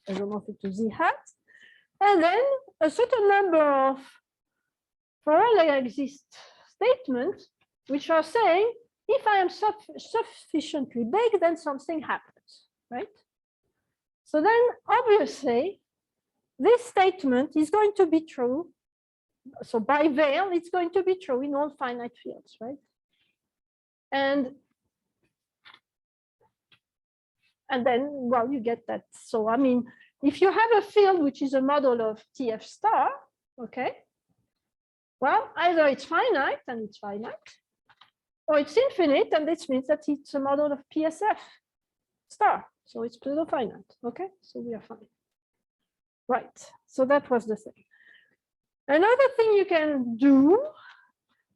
isomorphic to Z hat. And then a certain number of for all there exist statements which are saying, if I am sufficiently big, then something happens, right? So then obviously, this statement is going to be true. So by veil, it's going to be true in all finite fields, right? And then, well, you get that. So, I mean, if you have a field which is a model of TF star, okay, well, either it's finite and it's finite, or it's infinite, and this means that it's a model of PSF star. So it's pseudo-finite, okay? So we are fine. Right, so that was the thing. Another thing you can do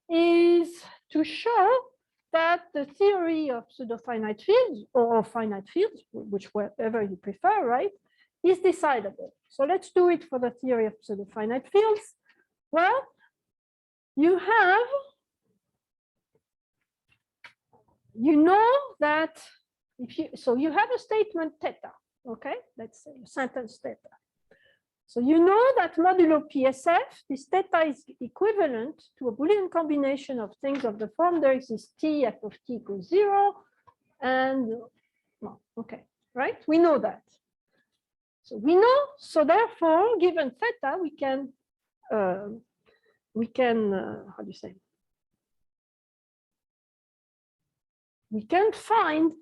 is to show that the theory of pseudo-finite fields or finite fields, whichever you prefer, right, is decidable. So let's do it for the theory of pseudo-finite fields. Well, you have, you know that if you, so you have a statement theta, okay? Let's say a sentence theta. So you know that modulo PSF, this theta is equivalent to a Boolean combination of things of the form there exists T, f of t equals 0, and, well, okay, right? We know that. So we know, so therefore, given theta, we can, how do you say? We can find,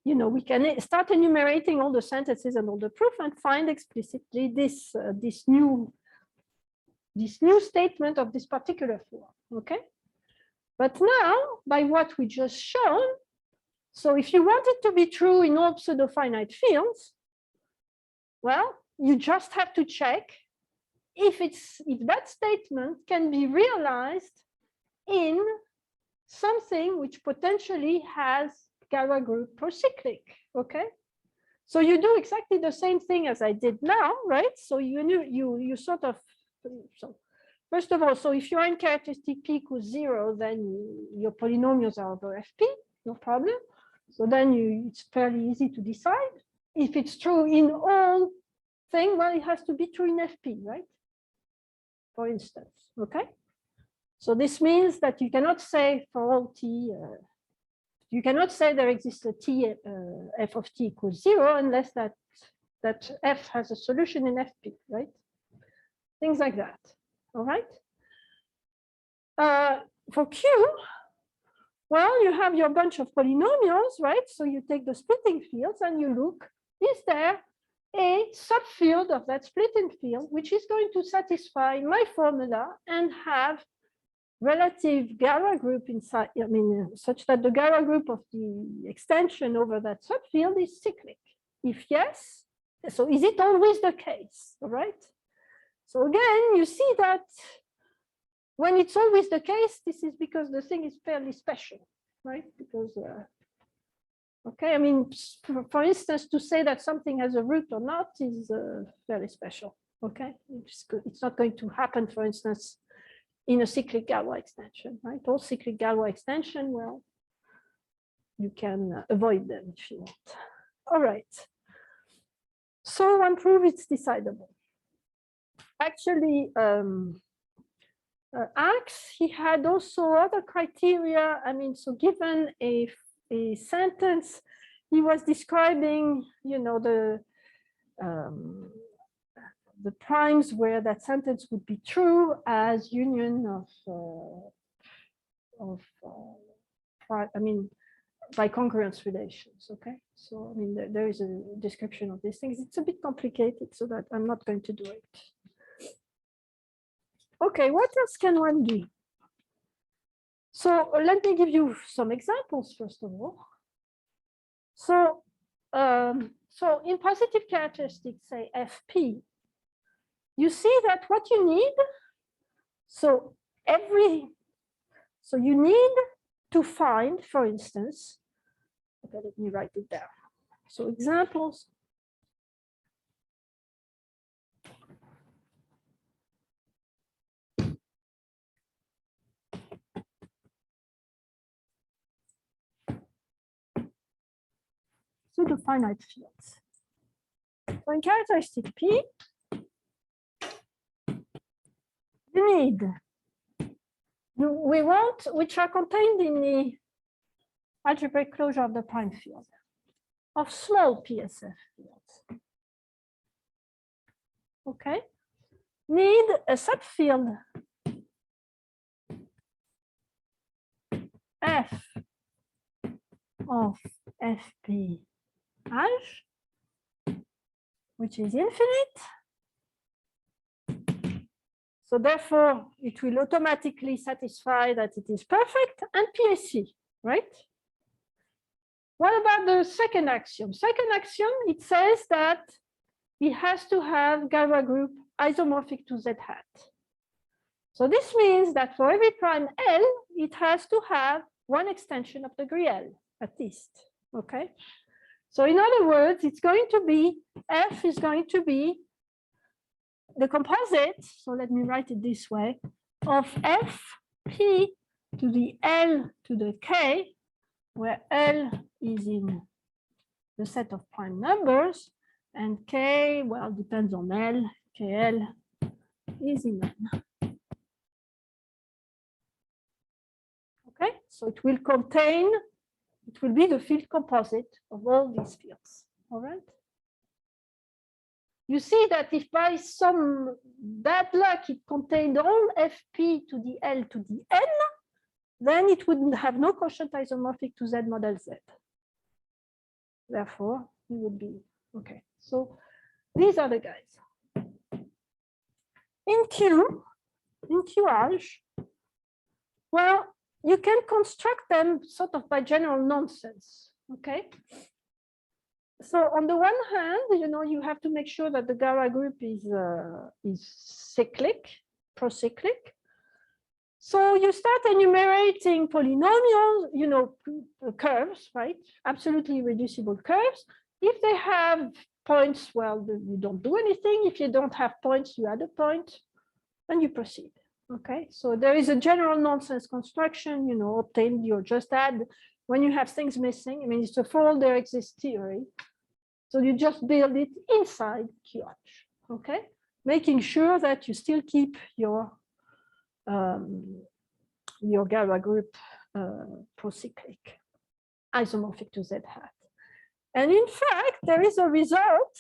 you know, we can start enumerating all the sentences and all the proof and find explicitly this, this new statement of this particular form, okay? But now, by what we just shown, so if you want it to be true in all pseudo-finite fields, well, you just have to check if that statement can be realized in something which potentially has Galois group procyclic, okay? So you do exactly the same thing as I did now, right? So you sort of, so first of all, so if your n characteristic p equals 0, then your polynomials are over fp, no problem. So then it's fairly easy to decide. If it's true in all things, well, it has to be true in fp, right? For instance, okay? So this means that you cannot say for all t, you cannot say there exists a t f of t equals 0 unless that f has a solution in fp, right? Things like that, all right? For q, well, you have your bunch of polynomials, right? So you take the splitting fields and you look, is there a subfield of that splitting field which is going to satisfy my formula and have relative Galois group inside, I mean, such that the Galois group of the extension over that subfield is cyclic. If yes, so is it always the case, all right? So again, you see that when it's always the case, this is because the thing is fairly special, right? Because, okay, I mean, for instance, to say that something has a root or not is fairly special, okay? It's not going to happen, for instance, in a cyclic Galois extension, right? All cyclic Galois extension, well, you can avoid them if you want. All right. So one proof it's decidable. Actually, Axe, he had also other criteria. I mean, so given a sentence, he was describing, you know, the primes where that sentence would be true as union of I mean, by congruence relations. Okay, so I mean there is a description of these things. It's a bit complicated, so that I'm not going to do it. Okay, what else can one do? So let me give you some examples first of all. So so in positive characteristics, say FP, you see that what you need. So you need to find, for instance, okay, let me write it down. So examples. Pseudo-finite fields. So in characteristic P, you need, we want, which are contained in the algebraic closure of the prime field of small PSF fields. Okay, need a subfield F of FP H, which is infinite. So therefore, it will automatically satisfy that it is perfect and PAC, right? What about the second axiom? Second axiom, it says that it has to have Galois group isomorphic to Z hat. So this means that for every prime L, it has to have one extension of degree L, at least, okay? So in other words, it's going to be, F is going to be the composite, so let me write it this way, of Fp to the L to the K, where L is in the set of prime numbers, and K, well, depends on L, KL is in N. Okay, so it will contain, it will be the field composite of all these fields, all right? You see that if by some bad luck it contained all Fp to the L to the N, then it would have no quotient isomorphic to Z model Z. Therefore, it would be, okay. So these are the guys. In QH, well, you can construct them sort of by general nonsense, okay? So on the one hand, you have to make sure that the Galois group is cyclic, procyclic. So you start enumerating polynomials, curves, right? Absolutely reducible curves. If they have points, well, you don't do anything. If you don't have points, you add a point and you proceed. Okay, so there is a general nonsense construction, obtained, you just add when you have things missing. I mean, it's a for all there exists theory. So you just build it inside QH, okay? Making sure that you still keep your Galois group procyclic, isomorphic to Z hat. And in fact, there is a result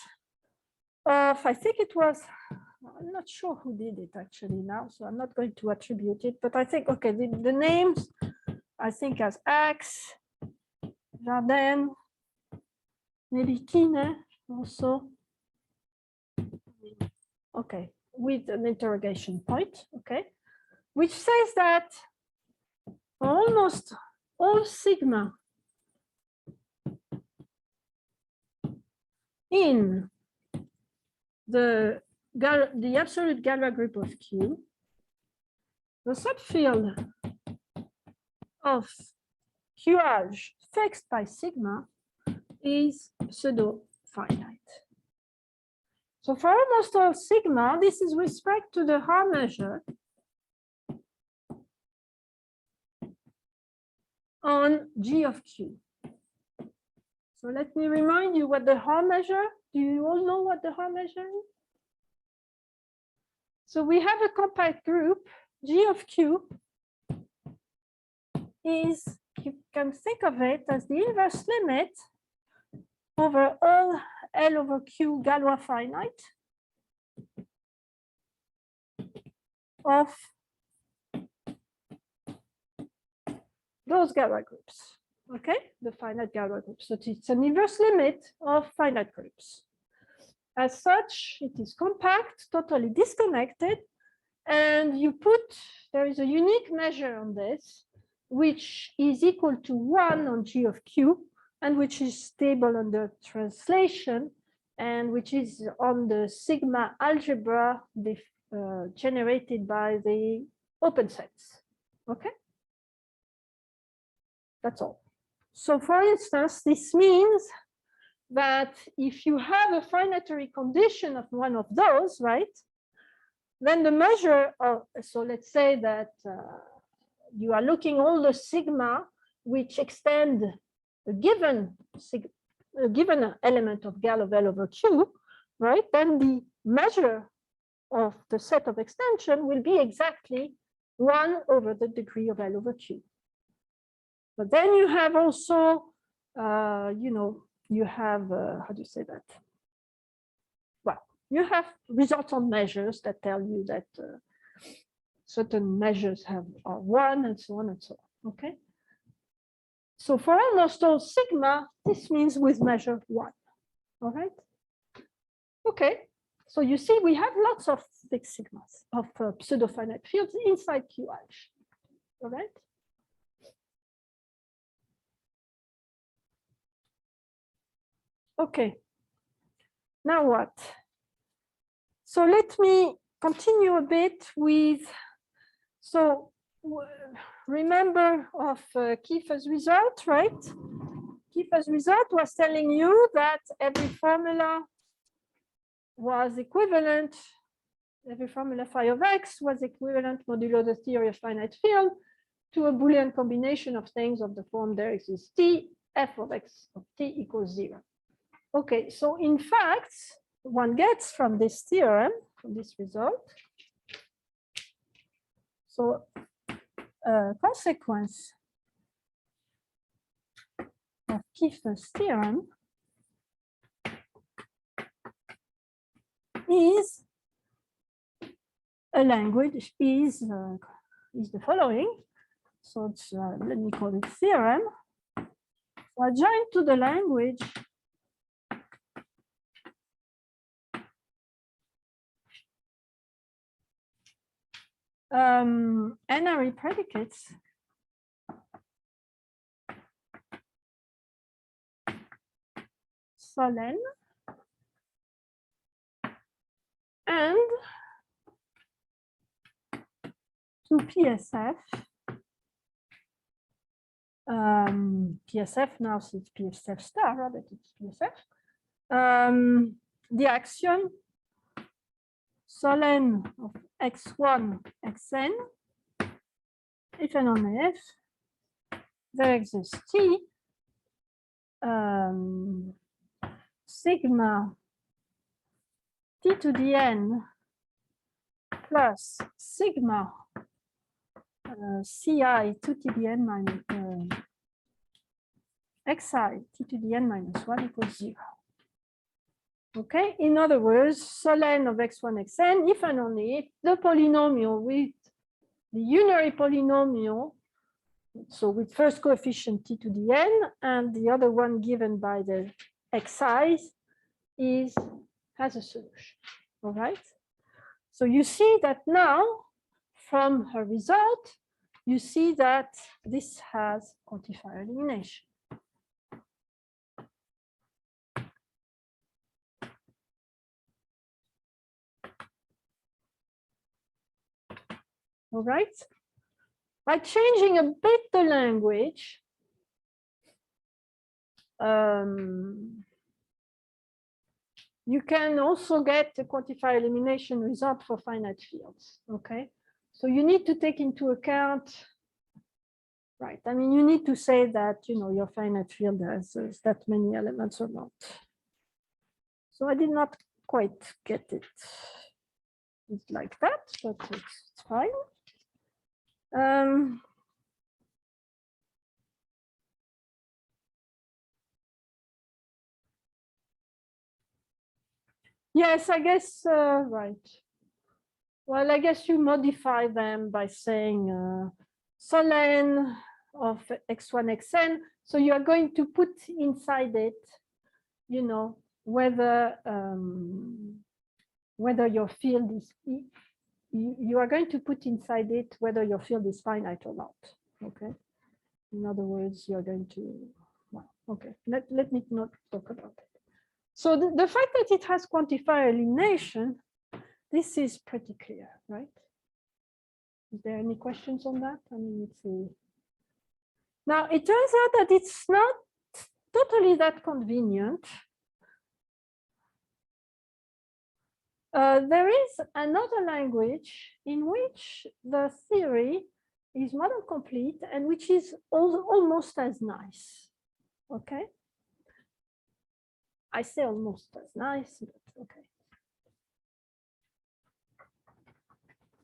of, I think it was, I'm not sure who did it actually now, so I'm not going to attribute it, but I think, okay, the names, I think as Axe, Jardin, maybe Kine also. Okay, with an interrogation point, okay, which says that almost all sigma in the absolute Galois group of Q, the subfield of QH fixed by sigma is pseudo-finite. So for almost all sigma, this is with respect to the Haar measure on G of Q. So let me remind you what the Haar measure, do you all know what the Haar measure is? So we have a compact group, G of Q is, you can think of it as the inverse limit over all L over Q Galois finite of those Galois groups, Okay, the finite Galois group. So it's an inverse limit of finite groups. As such, it is compact, totally disconnected, and there is a unique measure on this, which is equal to 1 on G of Q, and which is stable under translation, and which is on the sigma algebra generated by the open sets. Okay? That's all. So for instance, this means that if you have a finitary condition of one of those, right, then the measure of, so let's say that you are looking all the sigma which extend a given element of Gal of L over Q, right, then the measure of the set of extension will be exactly 1 over the degree of L over Q. But then you have also, you have, how do you say that? Well, you have results on measures that tell you that certain measures are 1 and so on and so on, okay? So for almost all sigma, this means with measure 1, all right? Okay, so you see we have lots of big sigmas of pseudo-finite fields inside QH, all right? Okay, now what? So let me continue a bit with, so remember of Kiefer's result, right? Kiefer's result was telling you that every formula was equivalent, every formula phi of x was equivalent modulo the theory of finite field to a Boolean combination of things of the form there exists t, f of x of t equals 0. Okay, so in fact, one gets from this theorem, from this result, so a consequence of Kiefer's theorem is a language is the following. So it's, let me call it theorem. So adjoint to the language NRE predicates Solène and to PSF. PSF now, so it's PSF star, but it's PSF. The axiom Solène of x1, xn, if and only if there exists t, sigma t to the n plus sigma ci to the n minus xi t to the n minus 1 equals 0. Okay, in other words, Solène of x1, xn, if and only if the polynomial with the unary polynomial, so with first coefficient t to the n and the other one given by the xi's has a solution. All right. So you see that now from her result, you see that this has quantifier elimination. All right. By changing a bit the language, you can also get a quantifier elimination result for finite fields. Okay. So you need to take into account, right? I mean, you need to say that, you know, your finite field has that many elements or not. So I did not quite get it like that, but it's fine. Yes, I guess, right. Well, I guess you modify them by saying Solène of x1, xn So you are going to put inside it, you know, whether your field is, you are going to put inside it whether your field is finite or not. Okay. In other words, you're going to, well, okay, let me not talk about it. So the fact that it has quantifier elimination, this is pretty clear, right? Is there any questions on that? I mean, it's a... Now, it turns out that it's not totally that convenient. There is another language in which the theory is model complete and which is almost as nice. Okay. I say almost as nice, but okay.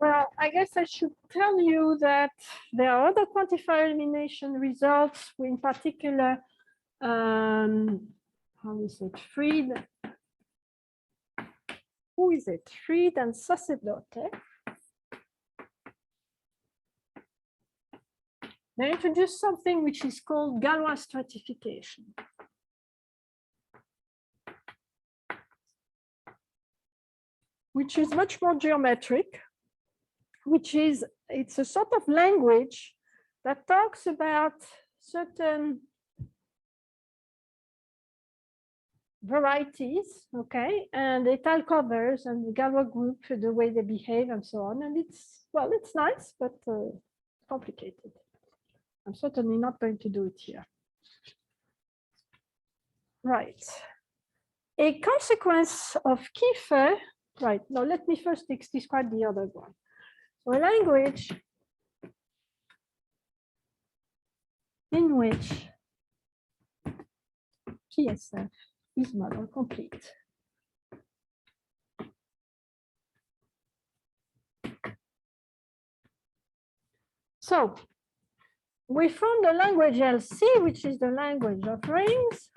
Well, I guess I should tell you that there are other quantifier elimination results, in particular, how is it, Fried? Who is it? Fried and Sacerdote. They introduced something which is called Galois stratification. Which is much more geometric, it's a sort of language that talks about certain varieties, okay, and Étale covers and the Galois group, the way they behave and so on. And it's, well, it's nice, but complicated. I'm certainly not going to do it here. Right. A consequence of Kiefer, right, now let me first describe the other one. So a language in which PSF is model complete. So we found the language LC, which is the language of rings,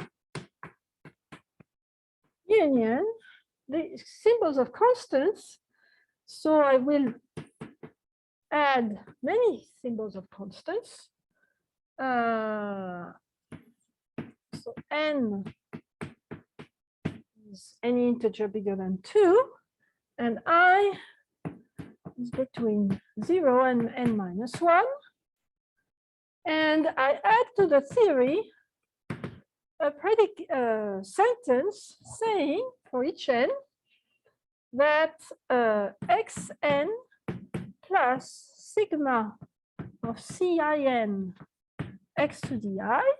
union, the symbols of constants. So I will add many symbols of constants. So n is any integer bigger than 2, and I is between 0 and n minus 1. And I add to the theory a sentence saying for each n that xn plus sigma of CIN x to the I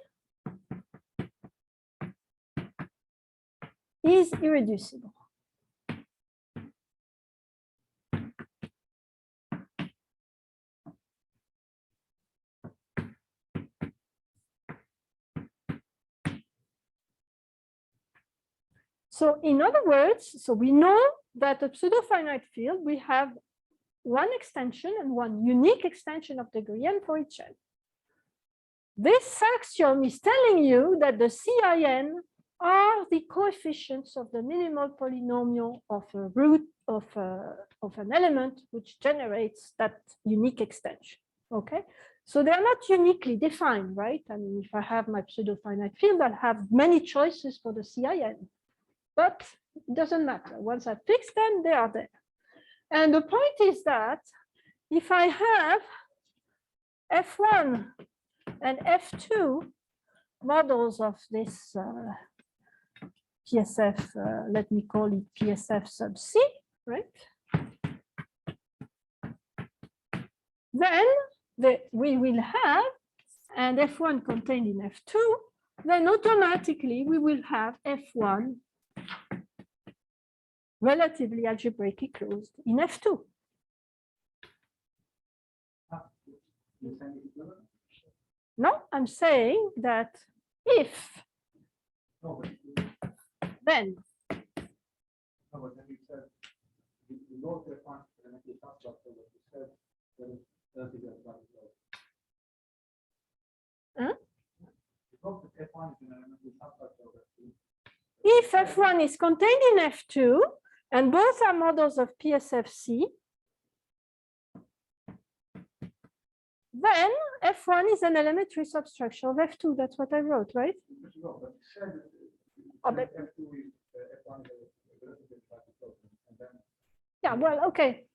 is irreducible. So in other words, so we know that a pseudo-finite field, we have one extension and one unique extension of degree n for each n. This axiom is telling you that the CIN are the coefficients of the minimal polynomial of a root of an element which generates that unique extension. Okay, so they're not uniquely defined, right? I mean, if I have my pseudo-finite field, I'll have many choices for the CIN. But it doesn't matter. Once I fix them, they are there. And the point is that if I have F1 and F2 models of this PSF, let me call it PSF sub C, right? Then we will have, and F1 contained in F2, then automatically we will have F1 relatively algebraically closed in F2. No, I'm saying that if, then. Huh? If F1 is contained in F2, and both are models of PSFC, then when F1 is an elementary substructure of F2. That's what I wrote, right? No, but you said that Oh, but- F2 is F1 is a relatively flat closure, and then Yeah, well, okay.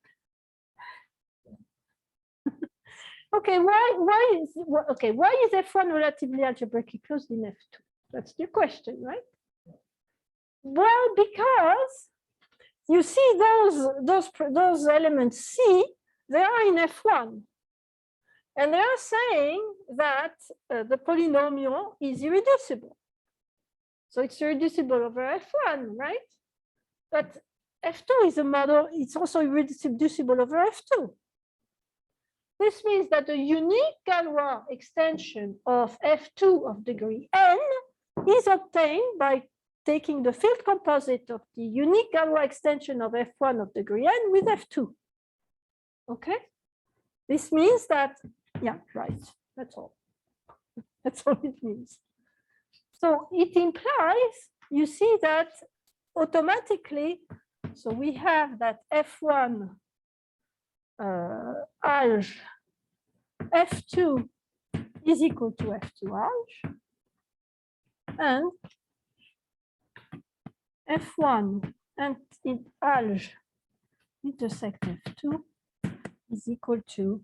Okay, why is F1 relatively algebraically closed in F2? That's the question, right? Well, because you see those elements C, they are in F1. And they are saying that the polynomial is irreducible. So it's irreducible over F1, right? But F2 is a model, it's also irreducible over F2. This means that the unique Galois extension of F2 of degree n is obtained by taking the field composite of the unique Galois extension of F1 of degree n with F2. Okay? This means that, yeah, right, that's all. That's all it means. So it implies, you see that automatically, so we have that F1 alg F2 is equal to F2 alg, and F1 and alg intersect F2 is equal to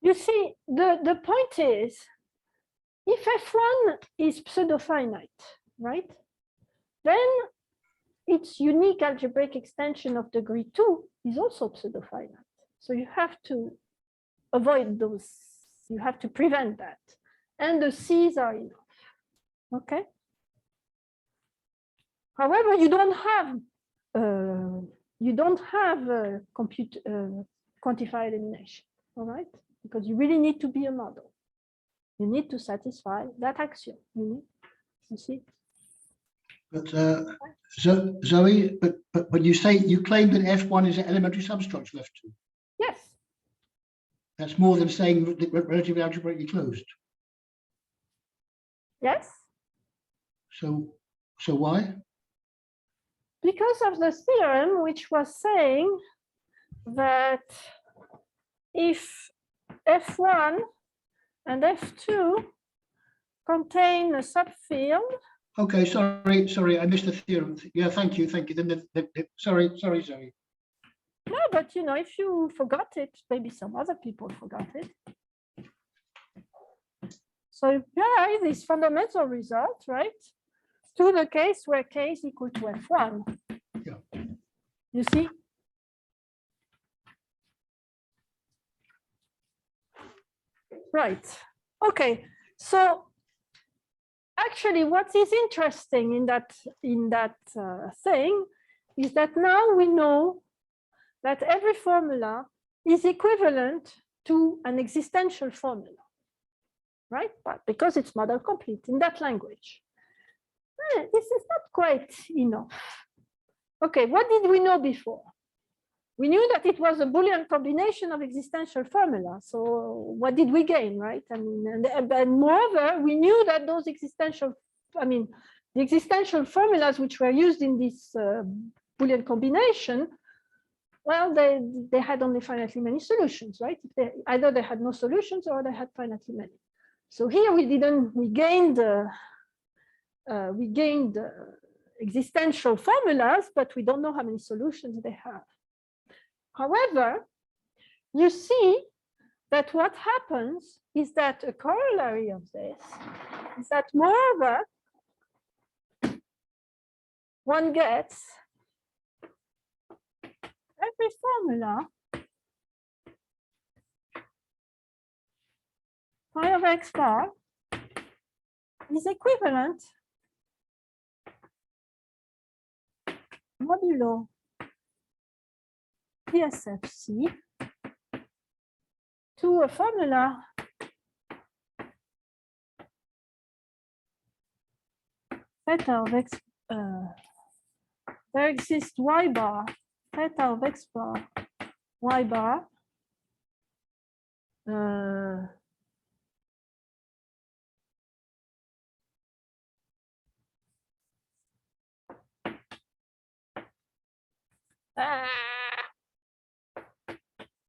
you see, the point is, if F1 is pseudo-finite, right, then its unique algebraic extension of degree 2 is also pseudo-finite. So you have to avoid those, you have to prevent that. And the C's are enough, okay? However, you don't have quantifier elimination, all right? Because you really need to be a model. You need to satisfy that axiom. You see? But Zoe, but you say you claim that F1 is an elementary substructure of F2. Yes. That's more than saying that relatively algebraically closed. Yes. So why? Because of the theorem, which was saying that if F1 and F2 contain a subfield. Okay, sorry, I missed the theorem. Yeah, thank you. Then sorry, Zoe. No, but you know, if you forgot it, maybe some other people forgot it. So apply this fundamental result, right, to the case where k is equal to F1. Yeah. You see? Right. Okay. So actually, what is interesting in that thing is that now we know that every formula is equivalent to an existential formula, right? But because it's model complete in that language. This is not quite enough. Okay, what did we know before? We knew that it was a Boolean combination of existential formula. So what did we gain, right? I mean, and moreover, we knew that those the existential formulas which were used in this Boolean combination, well, they had only finitely many solutions, right? Either they had no solutions or they had finitely many. So here we gained existential formulas, but we don't know how many solutions they have. However, you see that what happens is that a corollary of this is that moreover, one gets every formula phi of x bar is equivalent modulo PSFC to a formula theta of x. There exists y bar theta of x bar y bar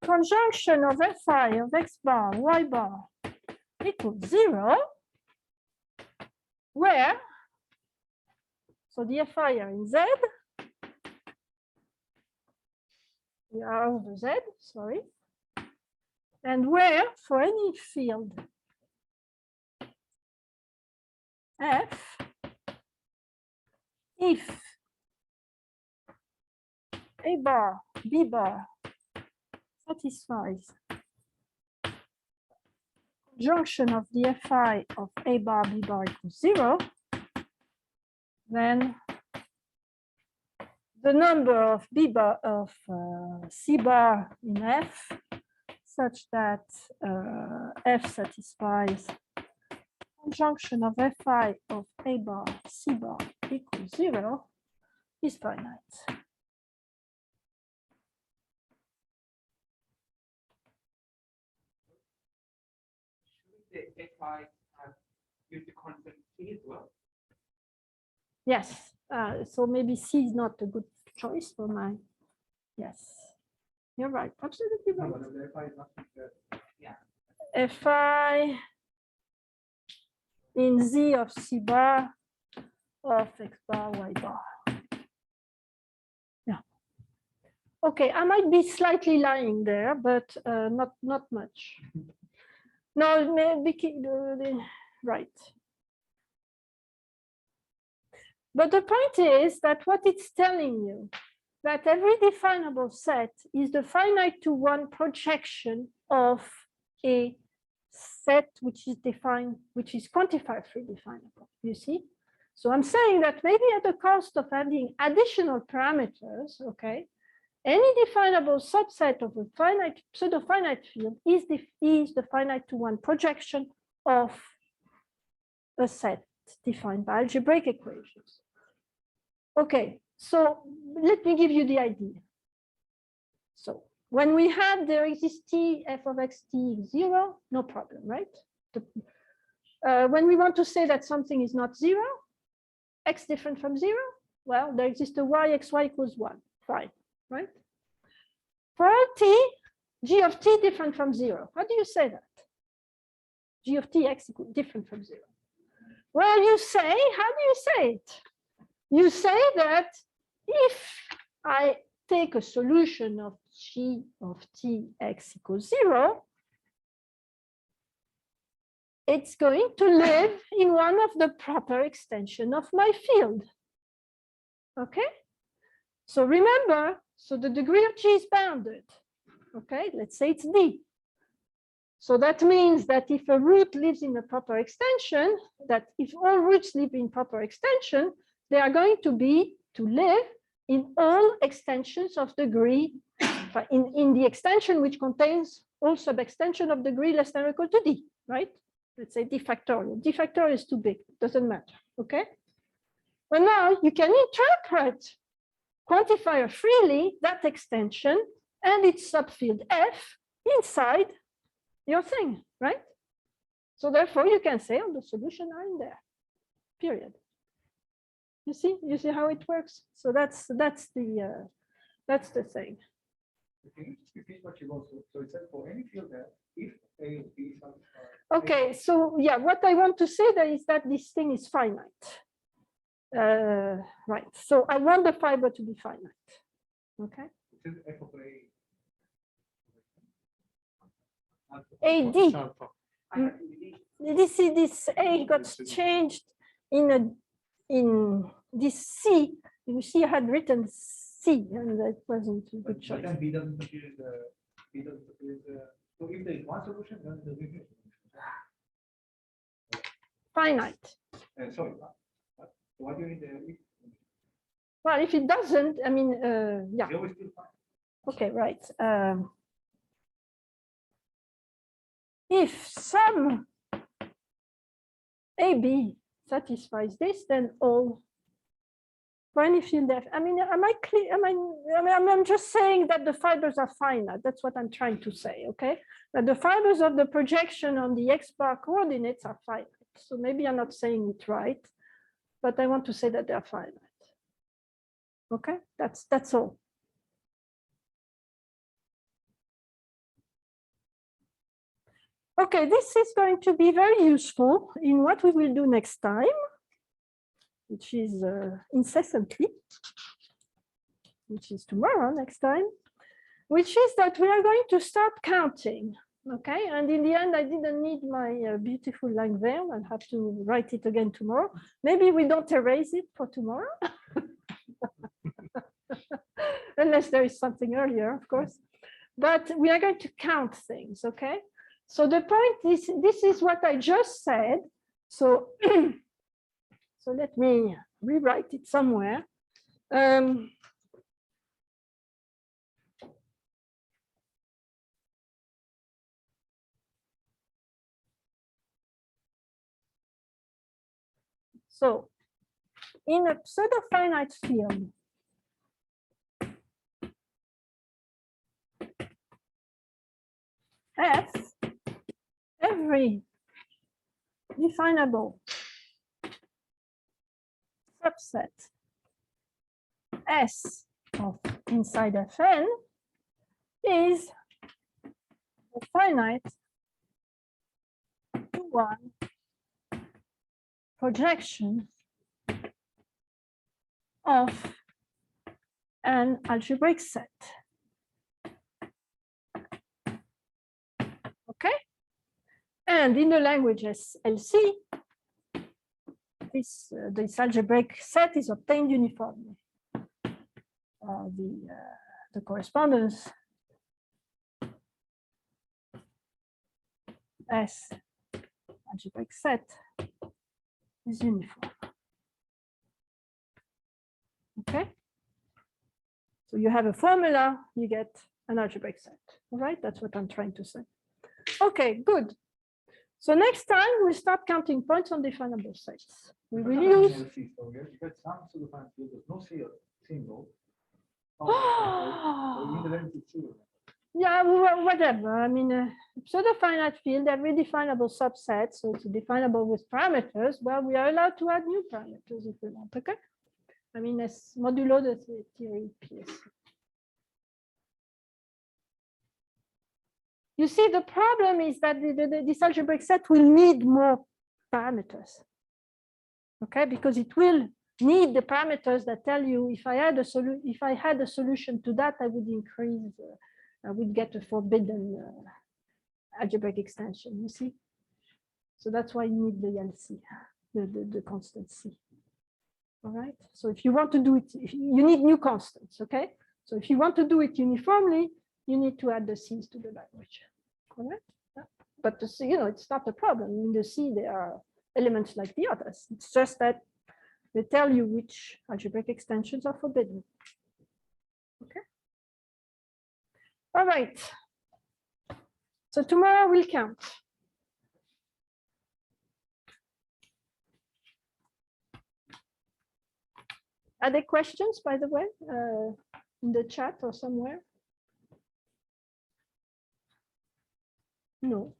conjunction of fi of x bar, y bar equals 0, where, so the fi are in z, we are over z, sorry, and where for any field f, if a bar, b bar satisfies conjunction of the fi of a bar, b bar equals 0, then the number of b bar of c bar in f such that f satisfies conjunction of fi of a bar, c bar equals 0 is finite. Shouldn't the FI have used the constant T as well? Yes, so maybe C is not a good choice for mine. Yes, you're right, absolutely No, right. but the FI is not that. Fi in Z of C bar of X bar, Y bar. Yeah. Okay, I might be slightly lying there, but not much. No, maybe right. But the point is that what it's telling you, that every definable set is the finite to one projection of a set which is defined, which is quantifier free definable, you see? So I'm saying that maybe at the cost of adding additional parameters, okay, any definable subset of a finite pseudo-finite field is the finite to one projection of a set defined by algebraic equations. Okay, so let me give you the idea. So when we had there exists t f of x t 0, no problem, right? When we want to say that something is not 0, x different from 0, well, there exists a y xy equals 1, fine, right? For all t, g of t different from 0. How do you say that? G of t x equals different from 0. Well, you say, how do you say it? You say that if I take a solution of g of t x equals 0, it's going to live in one of the proper extension of my field. Okay? So remember, so the degree of g is bounded. Okay, let's say it's d. So that means that if a root lives in a proper extension, that if all roots live in proper extension, they are going to live in all extensions of degree, in the extension which contains all sub-extension of degree less than or equal to d, right? Let's say d factorial. D factorial is too big, doesn't matter, okay? But now you can interpret quantifier freely that extension and its subfield f inside your thing, right? So therefore you can say, oh, the solution are in there, period. You see how it works? So that's the thing. Can you repeat what you wrote? So it says for any field that if A and B satisfy. Okay, so yeah, what I want to say there is that this thing is finite. Right, so I want the fiber to be finite. Okay. It says F of A. AD. This A got changed in this C. You see, I had written C, and that wasn't a good choice. But then B doesn't appear so if there is one solution, then there is Finite. sorry. What do you need there? Well, if it doesn't, I mean, yeah. Zero is still fine. Okay, right. If some AB satisfies this, then all for any field F. I mean, am I clear? I'm just saying that the fibers are finite. That's what I'm trying to say. Okay, that the fibers of the projection on the x bar coordinates are finite. So maybe I'm not saying it right, but I want to say that they're finite. Okay, that's all. Okay, this is going to be very useful in what we will do next time, which is incessantly, which is tomorrow next time, which is that we are going to start counting. Okay, and in the end, I didn't need my beautiful line there. I'll have to write it again tomorrow. Maybe we don't erase it for tomorrow. Unless there is something earlier, of course. But we are going to count things, okay? So the point is, this is what I just said. So, so let me rewrite it somewhere. So in a pseudo-finite field, F, every definable subset S of inside Fn is a finite one projection of an algebraic set. Okay, and in the language LC, this algebraic set is obtained uniformly. The correspondence S algebraic set is uniform. Okay, so you have a formula, you get an algebraic set. All right, that's what I'm trying to say. Okay, good. So next time we'll start counting points on definable sets. We will use. You get some pseudo-finite field, there's no single. Yeah, well, whatever. I mean, pseudo-finite field, every definable subset, so it's definable with parameters. Well, we are allowed to add new parameters if we want. Okay. I mean, as modulo the theory PS. You see, the problem is that this algebraic set will need more parameters. Okay, because it will need the parameters that tell you if I had a solution to that, I would increase, I would get a forbidden algebraic extension. You see, so that's why you need the LC, the constant C. All right. So if you want to do it, you need new constants. Okay. So if you want to do it uniformly, you need to add the C's to the language. All right. Yeah. But the C, you know, it's not a problem. In the C, there are elements like the others. It's just that they tell you which algebraic extensions are forbidden. Okay. All right. So tomorrow we'll count. Are there questions, by the way, in the chat or somewhere? No.